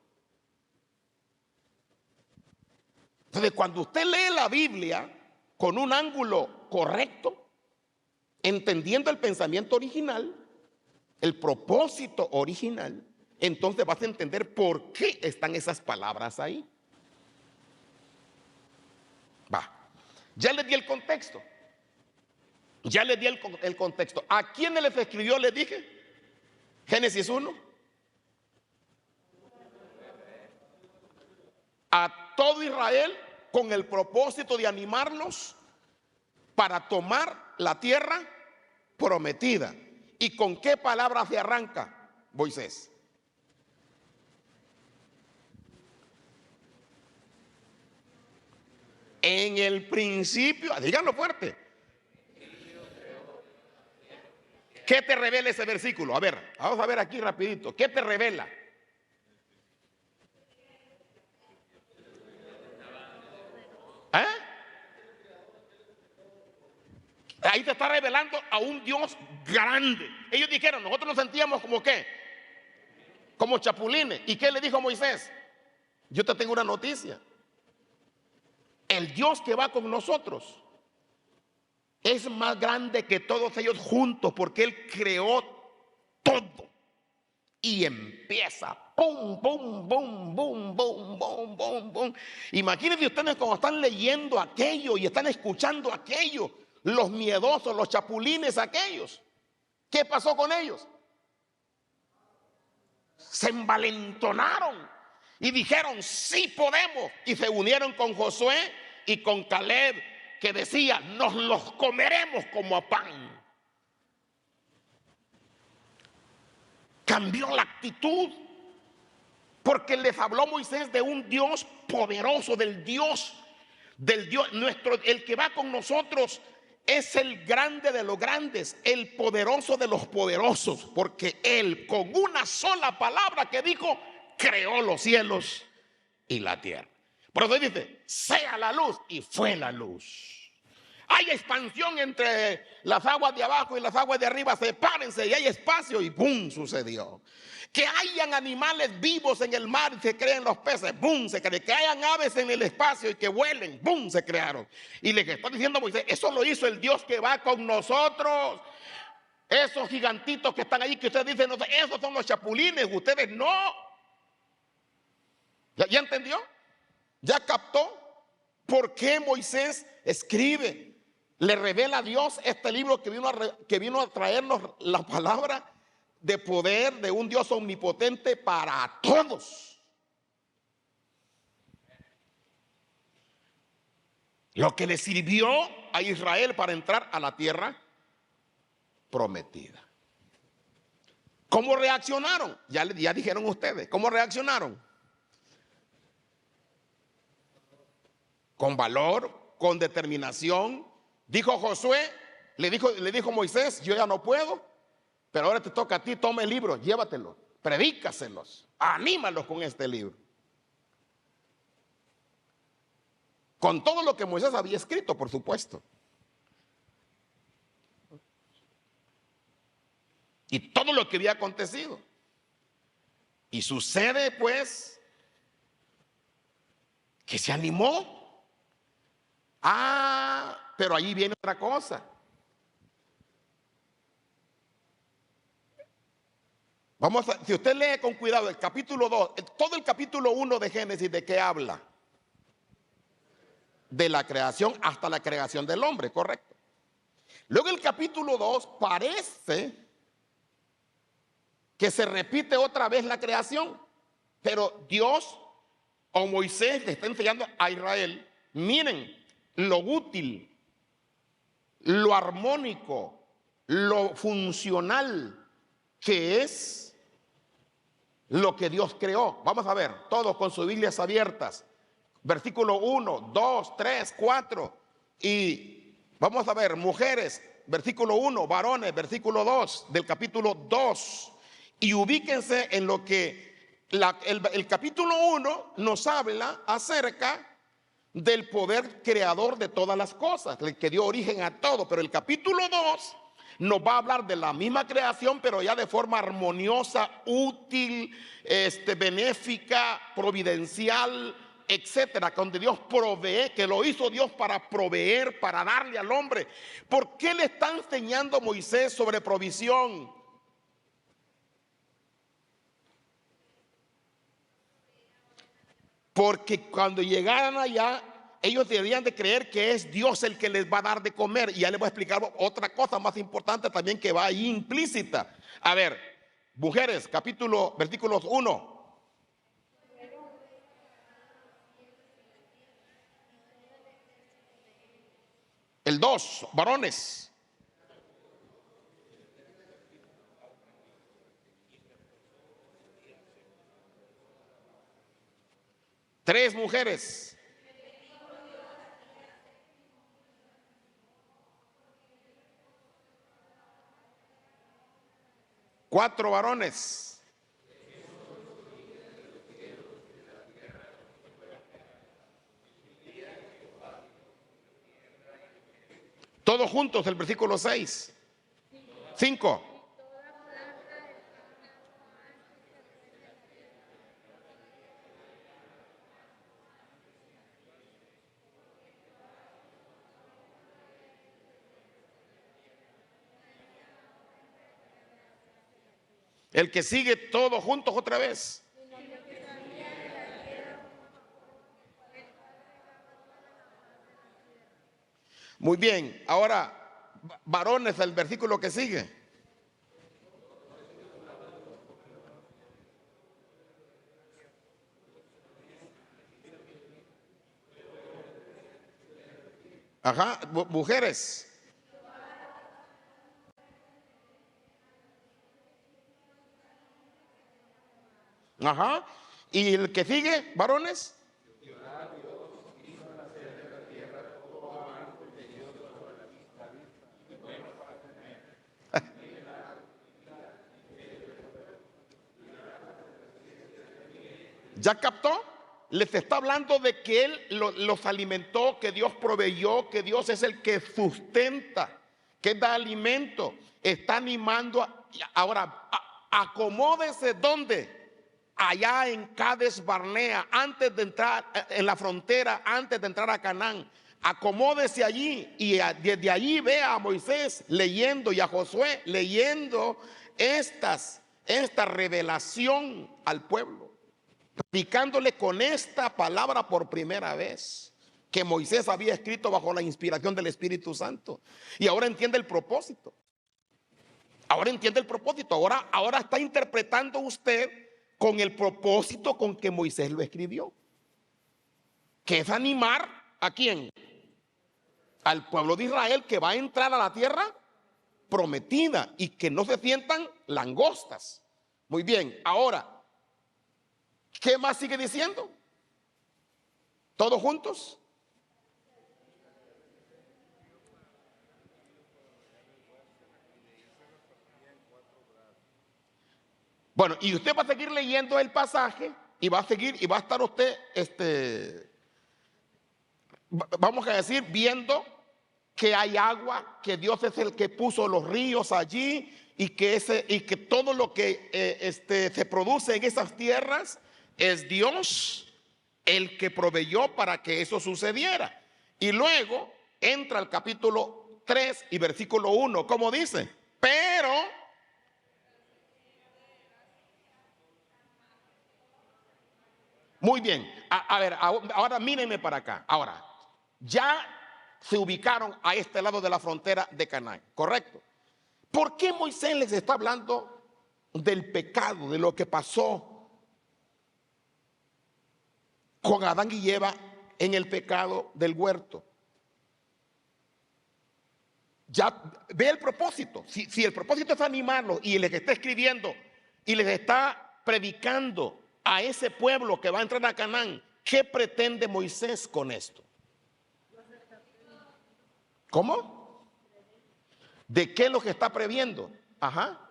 Entonces, cuando usted lee la Biblia con un ángulo correcto, entendiendo el pensamiento original, el propósito original, entonces vas a entender por qué están esas palabras ahí. Ya les di el contexto. El contexto. ¿A quién les escribió? Les dije. Génesis 1. A todo Israel, con el propósito de animarlos para tomar la tierra prometida. ¿Y con qué palabra se arranca Moisés? En el principio, díganlo fuerte. ¿Qué te revela ese versículo? A ver, vamos a ver aquí rapidito. ¿Qué te revela? Ahí te está revelando a un Dios grande. Ellos dijeron, nosotros nos sentíamos como ¿qué? Como chapulines. ¿Y qué le dijo Moisés? Yo te tengo una noticia. El Dios que va con nosotros es más grande que todos ellos juntos, porque Él creó todo. Y empieza, pum, pum, pum, pum, pum, pum, pum, pum. Imagínense ustedes cuando están leyendo aquello y están escuchando aquello, los miedosos, los chapulines aquellos. ¿Qué pasó con ellos? Se envalentonaron y dijeron, sí podemos. Y se unieron con Josué y con Caleb, que decía, nos los comeremos como a pan. Cambió la actitud, porque les habló Moisés de un Dios poderoso, del Dios nuestro, el que va con nosotros es el grande de los grandes, el poderoso de los poderosos, porque él con una sola palabra que dijo, creó los cielos y la tierra. Por eso dice, sea la luz, y fue la luz. Hay expansión entre las aguas de abajo y las aguas de arriba, sepárense y hay espacio, y ¡pum! Sucedió. Que hayan animales vivos en el mar y se creen los peces, ¡pum! Se cree. Que hayan aves en el espacio y que vuelen, ¡pum! Se crearon. Y le está diciendo Moisés, eso lo hizo el Dios que va con nosotros. Esos gigantitos que están ahí, que ustedes dicen, no, esos son los chapulines, ustedes no. ¿Ya entendió? ¿Ya captó por qué Moisés escribe? Le revela a Dios este libro que vino a traernos la palabra de poder de un Dios omnipotente para todos. Lo que le sirvió a Israel para entrar a la tierra prometida. ¿Cómo reaccionaron? Ya dijeron ustedes. ¿Cómo reaccionaron? Con valor, con determinación. Dijo Josué, le dijo Moisés, yo ya no puedo, pero ahora te toca a ti, toma el libro, llévatelo, predícaselos, anímalos con este libro. Con todo lo que Moisés había escrito, por supuesto. Y todo lo que había acontecido. Y sucede pues que se animó. Pero allí viene otra cosa. Si usted lee con cuidado el capítulo 2, todo el capítulo 1 de Génesis, ¿de qué habla? De la creación hasta la creación del hombre, correcto. Luego el capítulo 2 parece que se repite otra vez la creación, pero Dios o Moisés le está enseñando a Israel, miren lo útil, lo armónico, lo funcional que es lo que Dios creó. Vamos a ver, todos con sus Biblias abiertas. Versículo 1, 2, 3, 4. Y vamos a ver, mujeres, versículo 1, varones, versículo 2 del capítulo 2. Y ubíquense en lo que el capítulo 1 nos habla acerca del poder creador de todas las cosas, el que dio origen a todo. Pero el capítulo 2 nos va a hablar de la misma creación, pero ya de forma armoniosa, útil, benéfica, providencial, etcétera, donde Dios provee, que lo hizo Dios para proveer, para darle al hombre. ¿Por qué le está enseñando Moisés sobre provisión? Porque cuando llegaran allá, ellos deberían de creer que es Dios el que les va a dar de comer. Y ya les voy a explicar otra cosa más importante también que va ahí implícita. A ver, mujeres, versículos 1. El 2, varones. Tres, mujeres. Cuatro, varones. Todos juntos, el versículo 6. 5. El que sigue todos juntos otra vez. Muy bien, ahora, varones, el versículo que sigue. Ajá, mujeres. Ajá. ¿Y el que sigue, varones? ¿Ya captó? Les está hablando de que Él los alimentó, que Dios proveyó, que Dios es el que sustenta, que da alimento. Está animando. Ahora, acomódese ¿dónde? Allá en Cades Barnea, antes de entrar en la frontera, antes de entrar a Canaán. Acomódese allí y desde allí vea a Moisés leyendo y a Josué leyendo esta revelación al pueblo, predicándole con esta palabra por primera vez, que Moisés había escrito bajo la inspiración del Espíritu Santo. Y ahora entiende el propósito. Ahora entiende el propósito. Ahora está interpretando usted con el propósito con que Moisés lo escribió, que es animar ¿a quién? Al pueblo de Israel, que va a entrar a la tierra prometida y que no se sientan langostas. Muy bien, ahora, ¿qué más sigue diciendo? ¿Todos juntos? Bueno, y usted va a seguir leyendo el pasaje y va a estar usted, vamos a decir, viendo que hay agua, que Dios es el que puso los ríos allí y que todo lo que se produce en esas tierras es Dios el que proveyó para que eso sucediera. Y luego entra el capítulo 3 y versículo 1, ¿cómo dice? Pero muy bien, a ver, ahora mírenme para acá. Ahora, ya se ubicaron a este lado de la frontera de Canaán, ¿correcto? ¿Por qué Moisés les está hablando del pecado, de lo que pasó con Adán y Eva en el pecado del huerto? Ya ve el propósito. Si el propósito es animarlos y les está escribiendo y les está predicando a ese pueblo que va a entrar a Canaán, ¿qué pretende Moisés con esto? ¿Cómo? ¿De qué es lo que está previendo? Ajá.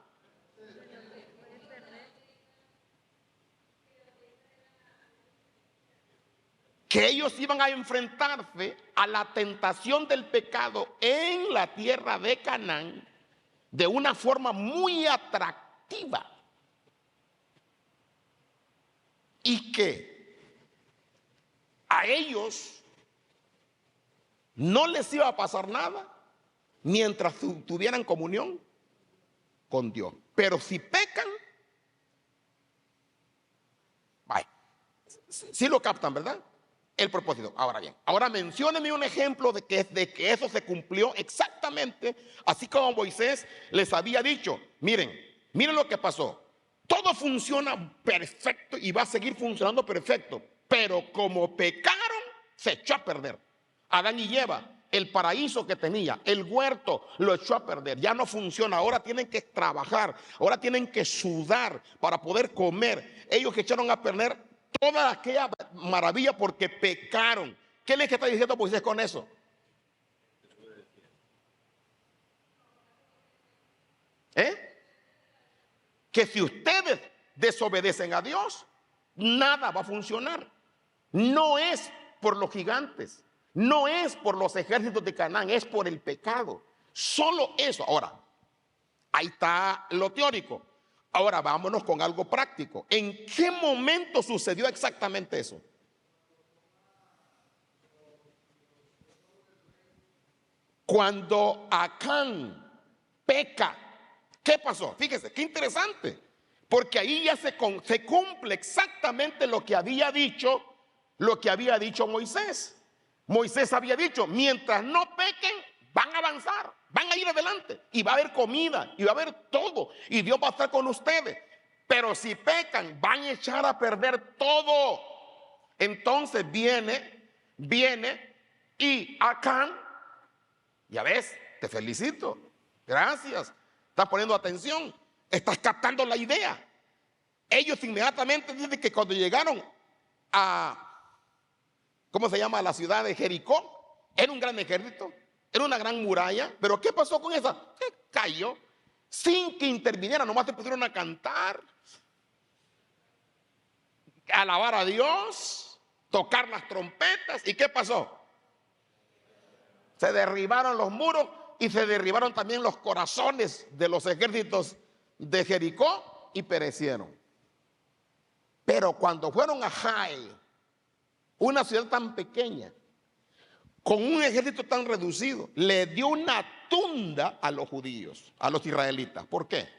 Que ellos iban a enfrentarse a la tentación del pecado en la tierra de Canaán de una forma muy atractiva. Y que a ellos no les iba a pasar nada mientras tuvieran comunión con Dios. Pero si pecan, vaya, sí lo captan, ¿verdad? El propósito. Ahora bien, ahora mencióneme un ejemplo de que eso se cumplió exactamente así como Moisés les había dicho. Miren lo que pasó. Todo funciona perfecto y va a seguir funcionando perfecto, pero como pecaron, se echó a perder. Adán y Eva, el paraíso que tenía, el huerto, lo echó a perder. Ya no funciona. Ahora tienen que trabajar, ahora tienen que sudar para poder comer. Ellos echaron a perder toda aquella maravilla porque pecaron. ¿Qué les está diciendo Moisés con eso? Que si ustedes desobedecen a Dios, nada va a funcionar. No es por los gigantes, no es por los ejércitos de Canaán, es por el pecado. Solo eso. Ahora, ahí está lo teórico. Ahora vámonos con algo práctico. ¿En qué momento sucedió exactamente eso? Cuando Acán peca. ¿Qué pasó? Fíjese, qué interesante. Porque ahí ya se cumple exactamente lo que había dicho Moisés. Moisés había dicho, mientras no pequen, van a avanzar, van a ir adelante, y va a haber comida, y va a haber todo, y Dios va a estar con ustedes. Pero si pecan, van a echar a perder todo. Entonces viene y Acán, ya ves, te felicito, gracias, estás poniendo atención, estás captando la idea. Ellos inmediatamente dicen que cuando llegaron a, ¿cómo se llama?, la ciudad de Jericó, era un gran ejército, era una gran muralla, pero ¿qué pasó con esa? Cayó sin que interviniera, nomás se pusieron a cantar, a alabar a Dios, tocar las trompetas. ¿Y qué pasó? Se derribaron los muros y se derribaron también los corazones de los ejércitos de Jericó y perecieron. Pero cuando fueron a Jai, una ciudad tan pequeña, con un ejército tan reducido, le dio una tunda a los judíos, a los israelitas. ¿Por qué?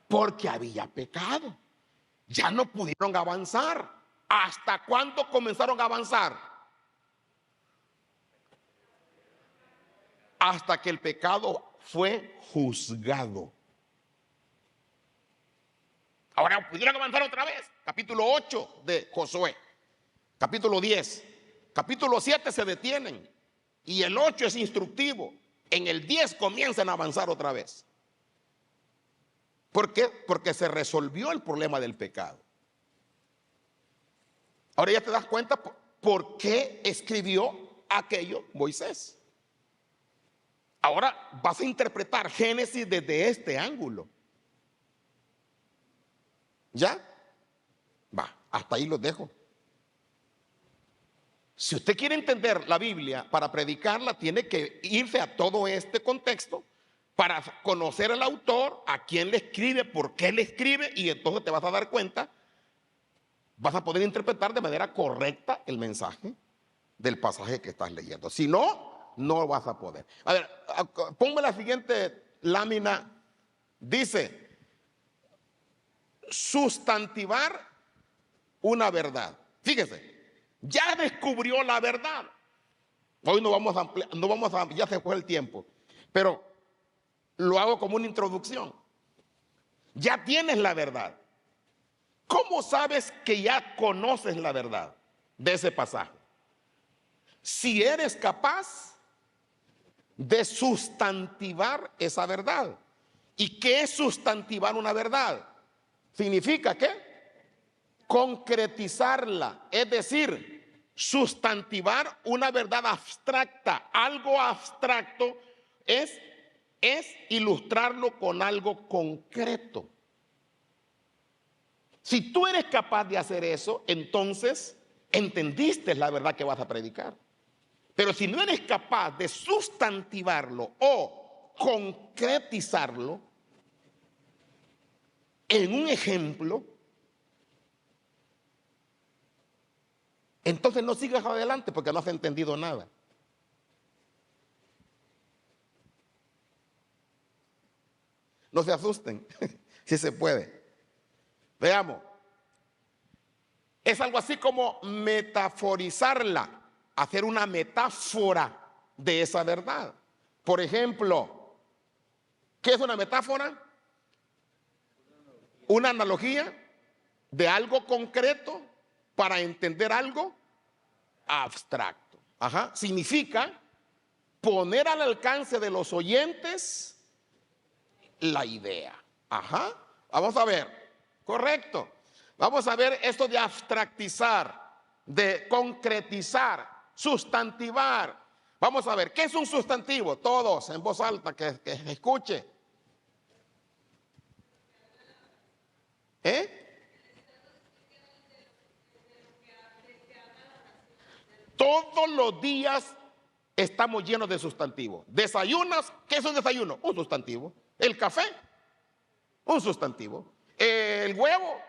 Porque había pecado. Ya no pudieron avanzar. ¿Hasta cuándo comenzaron a avanzar? Hasta que el pecado fue juzgado. Ahora pudieron avanzar otra vez. Capítulo 8 de Josué. Capítulo 10. Capítulo 7 se detienen. Y el 8 es instructivo. En el 10 comienzan a avanzar otra vez. ¿Por qué? Porque se resolvió el problema del pecado. Ahora ya te das cuenta por qué escribió aquello Moisés. Ahora vas a interpretar Génesis desde este ángulo. ¿Ya? Va, hasta ahí los dejo. Si usted quiere entender la Biblia para predicarla, tiene que irse a todo este contexto para conocer al autor, a quién le escribe, por qué le escribe, y entonces te vas a dar cuenta, vas a poder interpretar de manera correcta el mensaje del pasaje que estás leyendo. Si no, no vas a poder. A ver, ponme la siguiente lámina. Dice, sustantivar una verdad. Fíjese, ya descubrió la verdad. Hoy no vamos a, ya se fue el tiempo, pero lo hago como una introducción. Ya tienes la verdad. ¿Cómo sabes que ya conoces la verdad de ese pasaje? Si eres capaz de sustantivar esa verdad. ¿Y qué es sustantivar una verdad? Significa ¿qué? Concretizarla, es decir, sustantivar una verdad abstracta. Algo abstracto es ilustrarlo con algo concreto. Si tú eres capaz de hacer eso, entonces entendiste la verdad que vas a predicar. Pero si no eres capaz de sustantivarlo o concretizarlo en un ejemplo, entonces no sigas adelante porque no has entendido nada. No se asusten, si se puede. Veamos. Es algo así como metaforizarla, hacer una metáfora de esa verdad. Por ejemplo, ¿qué es una metáfora? Una analogía de algo concreto para entender algo abstracto. Ajá. Significa poner al alcance de los oyentes la idea. Ajá. Vamos a ver. Correcto. Vamos a ver esto de abstractizar, de concretizar, sustantivar. Vamos a ver, ¿qué es un sustantivo? Todos en voz alta, que escuche. Todos los días estamos llenos de sustantivos. ¿Desayunas? ¿Qué es un desayuno? Un sustantivo. ¿El café? Un sustantivo. ¿El huevo?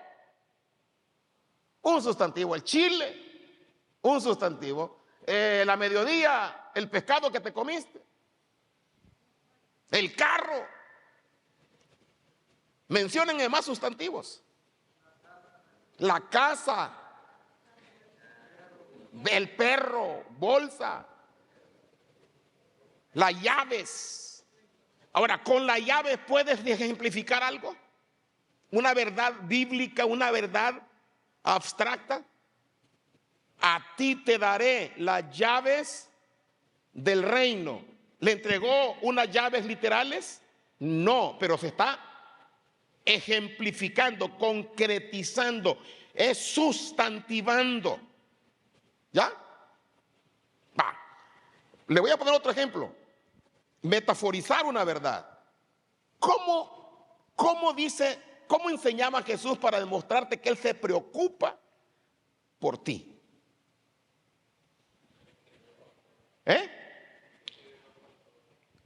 Un sustantivo. ¿El chile? Un sustantivo. La mediodía, el pescado que te comiste. El carro. Menciónenme más sustantivos. La casa, el perro, bolsa, las llaves. Ahora, ¿con las llaves puedes ejemplificar algo? Una verdad bíblica, una verdad abstracta. A ti te daré las llaves del reino. ¿Le entregó unas llaves literales? No, pero se está ejemplificando, concretizando, es sustantivando. ¿Ya? Va. Le voy a poner otro ejemplo. Metaforizar una verdad. ¿Cómo enseñaba Jesús para demostrarte que Él se preocupa por ti?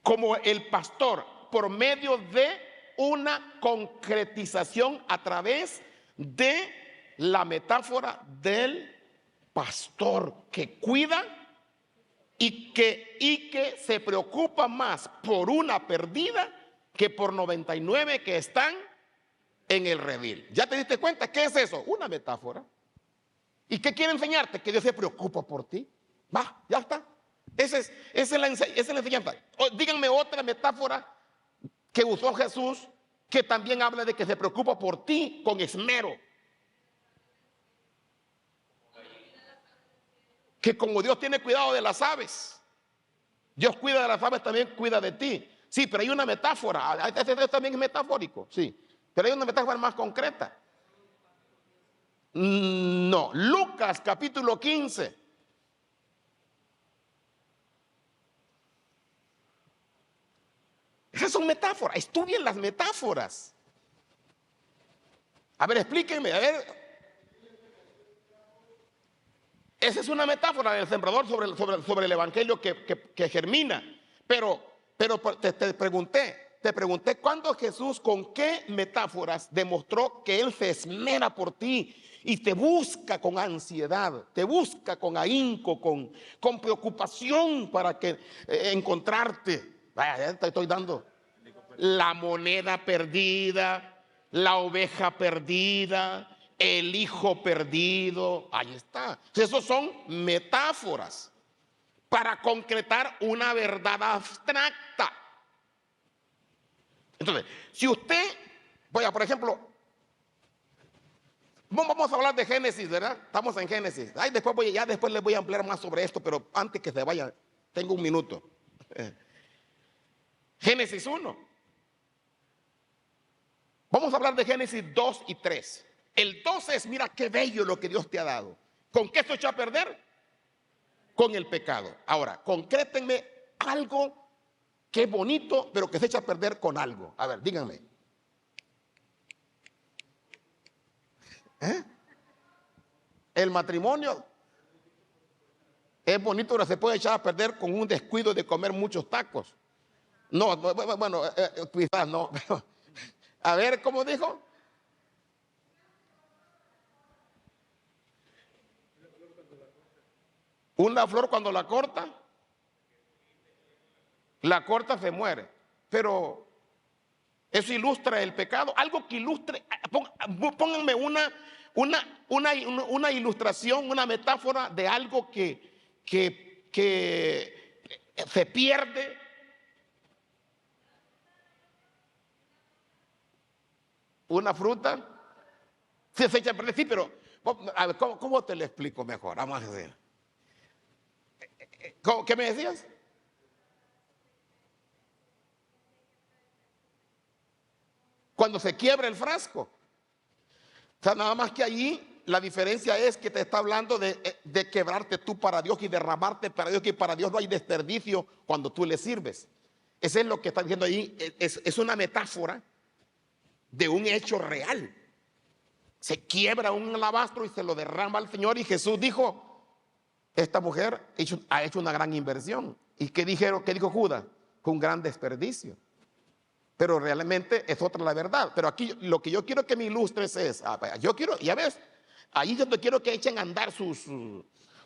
Como el pastor, por medio de una concretización a través de la metáfora del pastor que cuida y que se preocupa más por una perdida que por 99 que están en el redil. ¿Ya te diste cuenta? ¿Qué es eso? Una metáfora. ¿Y qué quiere enseñarte? Que Dios se preocupa por ti. Va, ya está. Esa es la enseñanza. Díganme otra metáfora que usó Jesús que también habla de que se preocupa por ti con esmero. Que como Dios tiene cuidado de las aves, Dios cuida de las aves, también cuida de ti. Sí, pero hay una metáfora. Este también es metafórico, sí. Pero hay una metáfora más concreta. No, Lucas capítulo 15. Esas son metáforas. Estudien las metáforas. A ver, explíquenme. A ver. Esa es una metáfora del sembrador sobre el evangelio que germina. Pero te pregunté cuándo Jesús, con qué metáforas demostró que Él se esmera por ti y te busca con ansiedad, te busca con ahínco, con preocupación para encontrarte. Vaya, ya te estoy dando la moneda perdida, la oveja perdida, el hijo perdido. Ahí está. Esos son metáforas para concretar una verdad abstracta. Entonces, si usted, por ejemplo, vamos a hablar de Génesis, ¿verdad? Estamos en Génesis. Después les voy a ampliar más sobre esto, pero antes que se vaya, tengo un minuto. Génesis 1. Vamos a hablar de Génesis 2 y 3. El 2 es, mira qué bello lo que Dios te ha dado. ¿Con qué se echó a perder? Con el pecado. Ahora, concrétenme algo que es bonito, pero que se echa a perder con algo. A ver, díganme. El matrimonio es bonito, pero se puede echar a perder con un descuido de comer muchos tacos. No, bueno, quizás no. A ver, ¿cómo dijo? Una flor cuando la corta se muere. Pero eso ilustra el pecado. Algo que ilustre, pónganme una ilustración, una metáfora de algo que se pierde. Una fruta se echa a perder, sí, pero a ver, ¿cómo te lo explico mejor? Vamos a hacer. ¿Qué me decías? Cuando se quiebra el frasco. O sea, nada más que allí la diferencia es que te está hablando de quebrarte tú para Dios y derramarte para Dios, que para Dios no hay desperdicio cuando tú le sirves. Eso es lo que está diciendo ahí. Es una metáfora de un hecho real. Se quiebra un alabastro y se lo derrama al Señor, y Jesús dijo: esta mujer ha hecho una gran inversión. ¿Y qué dijo Judas? Fue un gran desperdicio. Pero realmente es otra la verdad. Pero aquí lo que yo quiero que me ilustres es, yo quiero, ya ves, ahí es donde quiero que echen a andar sus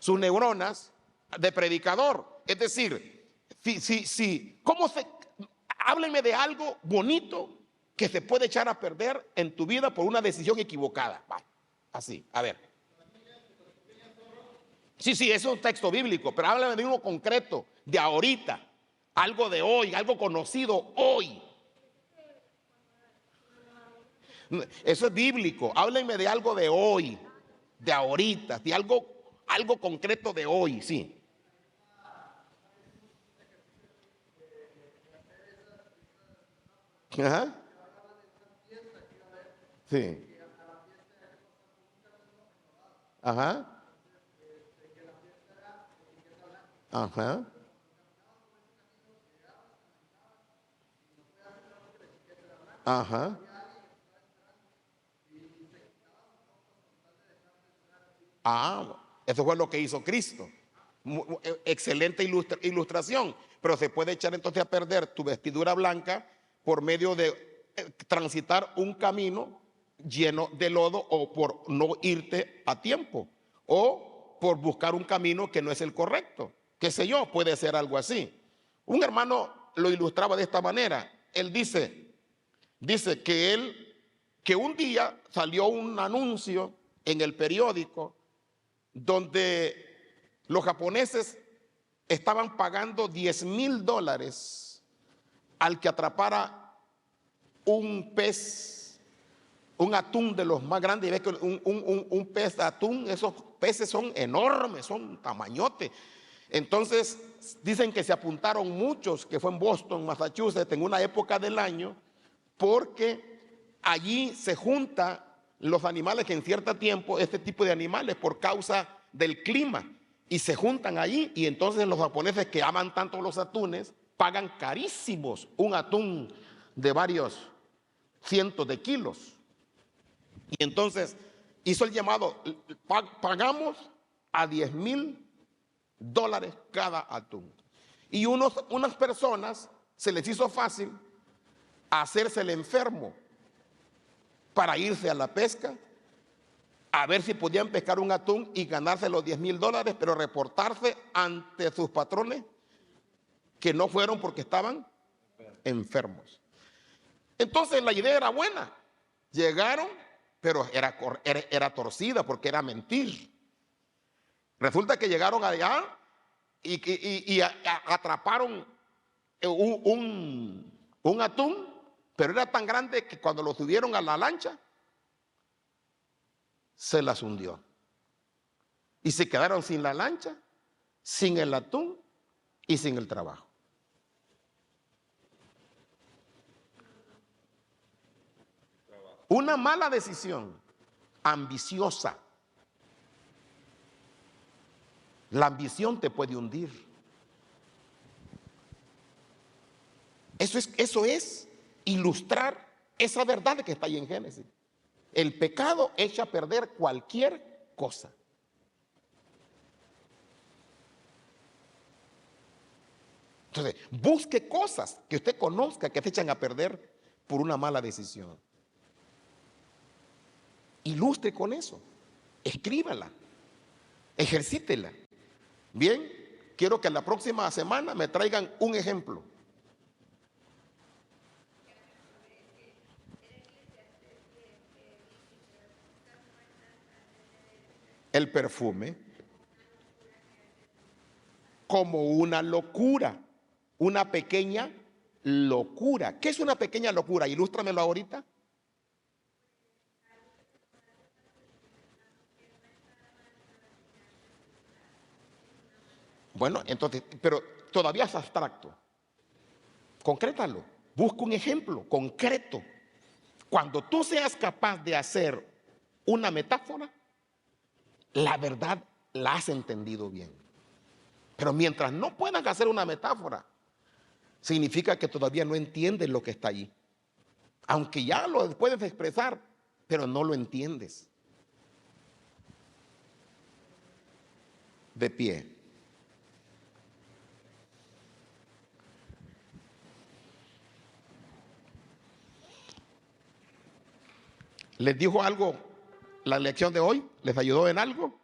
neuronas de predicador. Es decir, háblenme de algo bonito que se puede echar a perder en tu vida por una decisión equivocada. Vaya, así, a ver. Sí, sí, eso es un texto bíblico, pero háblame de uno concreto, de ahorita, algo de hoy, algo conocido hoy. Eso es bíblico. Háblenme de algo de hoy, de ahorita, de algo concreto de hoy, sí. Ajá. Sí. Ajá. Ajá. Ajá. Ah, eso fue lo que hizo Cristo. Excelente ilustración, pero se puede echar entonces a perder tu vestidura blanca por medio de transitar un camino lleno de lodo o por no irte a tiempo o por buscar un camino que no es el correcto. Qué sé yo, puede ser algo así. Un hermano lo ilustraba de esta manera. Él dice que un día salió un anuncio en el periódico donde los japoneses estaban pagando $10,000 al que atrapara un pez, un atún de los más grandes. Y ves que un pez de atún, esos peces son enormes, son tamañotes. Entonces dicen que se apuntaron muchos, que fue en Boston, Massachusetts, en una época del año, porque allí se juntan los animales que en cierto tiempo, este tipo de animales, por causa del clima, y se juntan allí, y entonces los japoneses que aman tanto los atunes, pagan carísimos un atún de varios cientos de kilos. Y entonces hizo el llamado, pagamos a $10,000 cada atún. Y unas personas se les hizo fácil hacerse el enfermo para irse a la pesca, a ver si podían pescar un atún y ganarse los $10,000, pero reportarse ante sus patrones que no fueron porque estaban enfermos. Entonces la idea era buena. Llegaron, pero era torcida porque era mentir. Resulta que llegaron allá y atraparon un atún, pero era tan grande que cuando lo subieron a la lancha, se las hundió. Y se quedaron sin la lancha, sin el atún y sin el trabajo. Una mala decisión, ambiciosa. La ambición te puede hundir. Eso es ilustrar esa verdad que está ahí en Génesis. El pecado echa a perder cualquier cosa. Entonces, busque cosas que usted conozca que te echan a perder por una mala decisión. Ilustre con eso. Escríbala. Ejercítela. Bien, quiero que la próxima semana me traigan un ejemplo. El perfume como una locura, una pequeña locura. ¿Qué es una pequeña locura? Ilústramelo ahorita. Bueno, entonces, pero todavía es abstracto. Concrétalo. Busca un ejemplo concreto. Cuando tú seas capaz de hacer una metáfora, la verdad la has entendido bien. Pero mientras no puedan hacer una metáfora, significa que todavía no entiendes lo que está allí. Aunque ya lo puedes expresar, pero no lo entiendes. De pie. ¿Les dijo algo la lección de hoy? ¿Les ayudó en algo?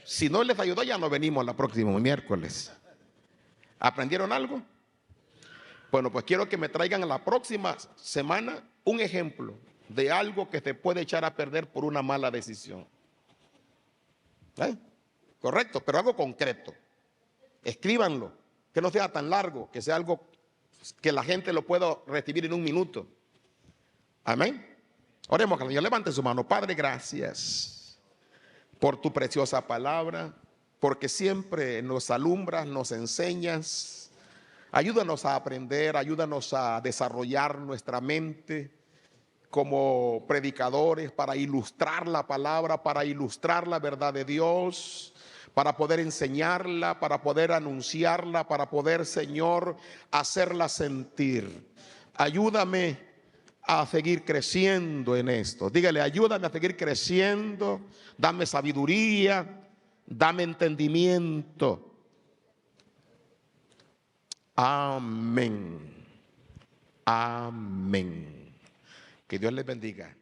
Si no les ayudó, ya no venimos la próxima miércoles. ¿Aprendieron algo? Bueno, pues quiero que me traigan la próxima semana un ejemplo de algo que te puede echar a perder por una mala decisión. ¿Eh? Correcto, pero algo concreto. Escríbanlo, que no sea tan largo, que sea algo que la gente lo pueda recibir en un minuto. Amén. Oremos, que el Señor levante su mano. Padre, gracias por tu preciosa palabra, porque siempre nos alumbras, nos enseñas. Ayúdanos a aprender, ayúdanos a desarrollar nuestra mente como predicadores para ilustrar la palabra, para ilustrar la verdad de Dios, para poder enseñarla, para poder anunciarla, para poder, Señor, hacerla sentir. Ayúdame a seguir creciendo en esto. Dígale, ayúdame a seguir creciendo, dame sabiduría, dame entendimiento. Amén. Amén. Que Dios les bendiga.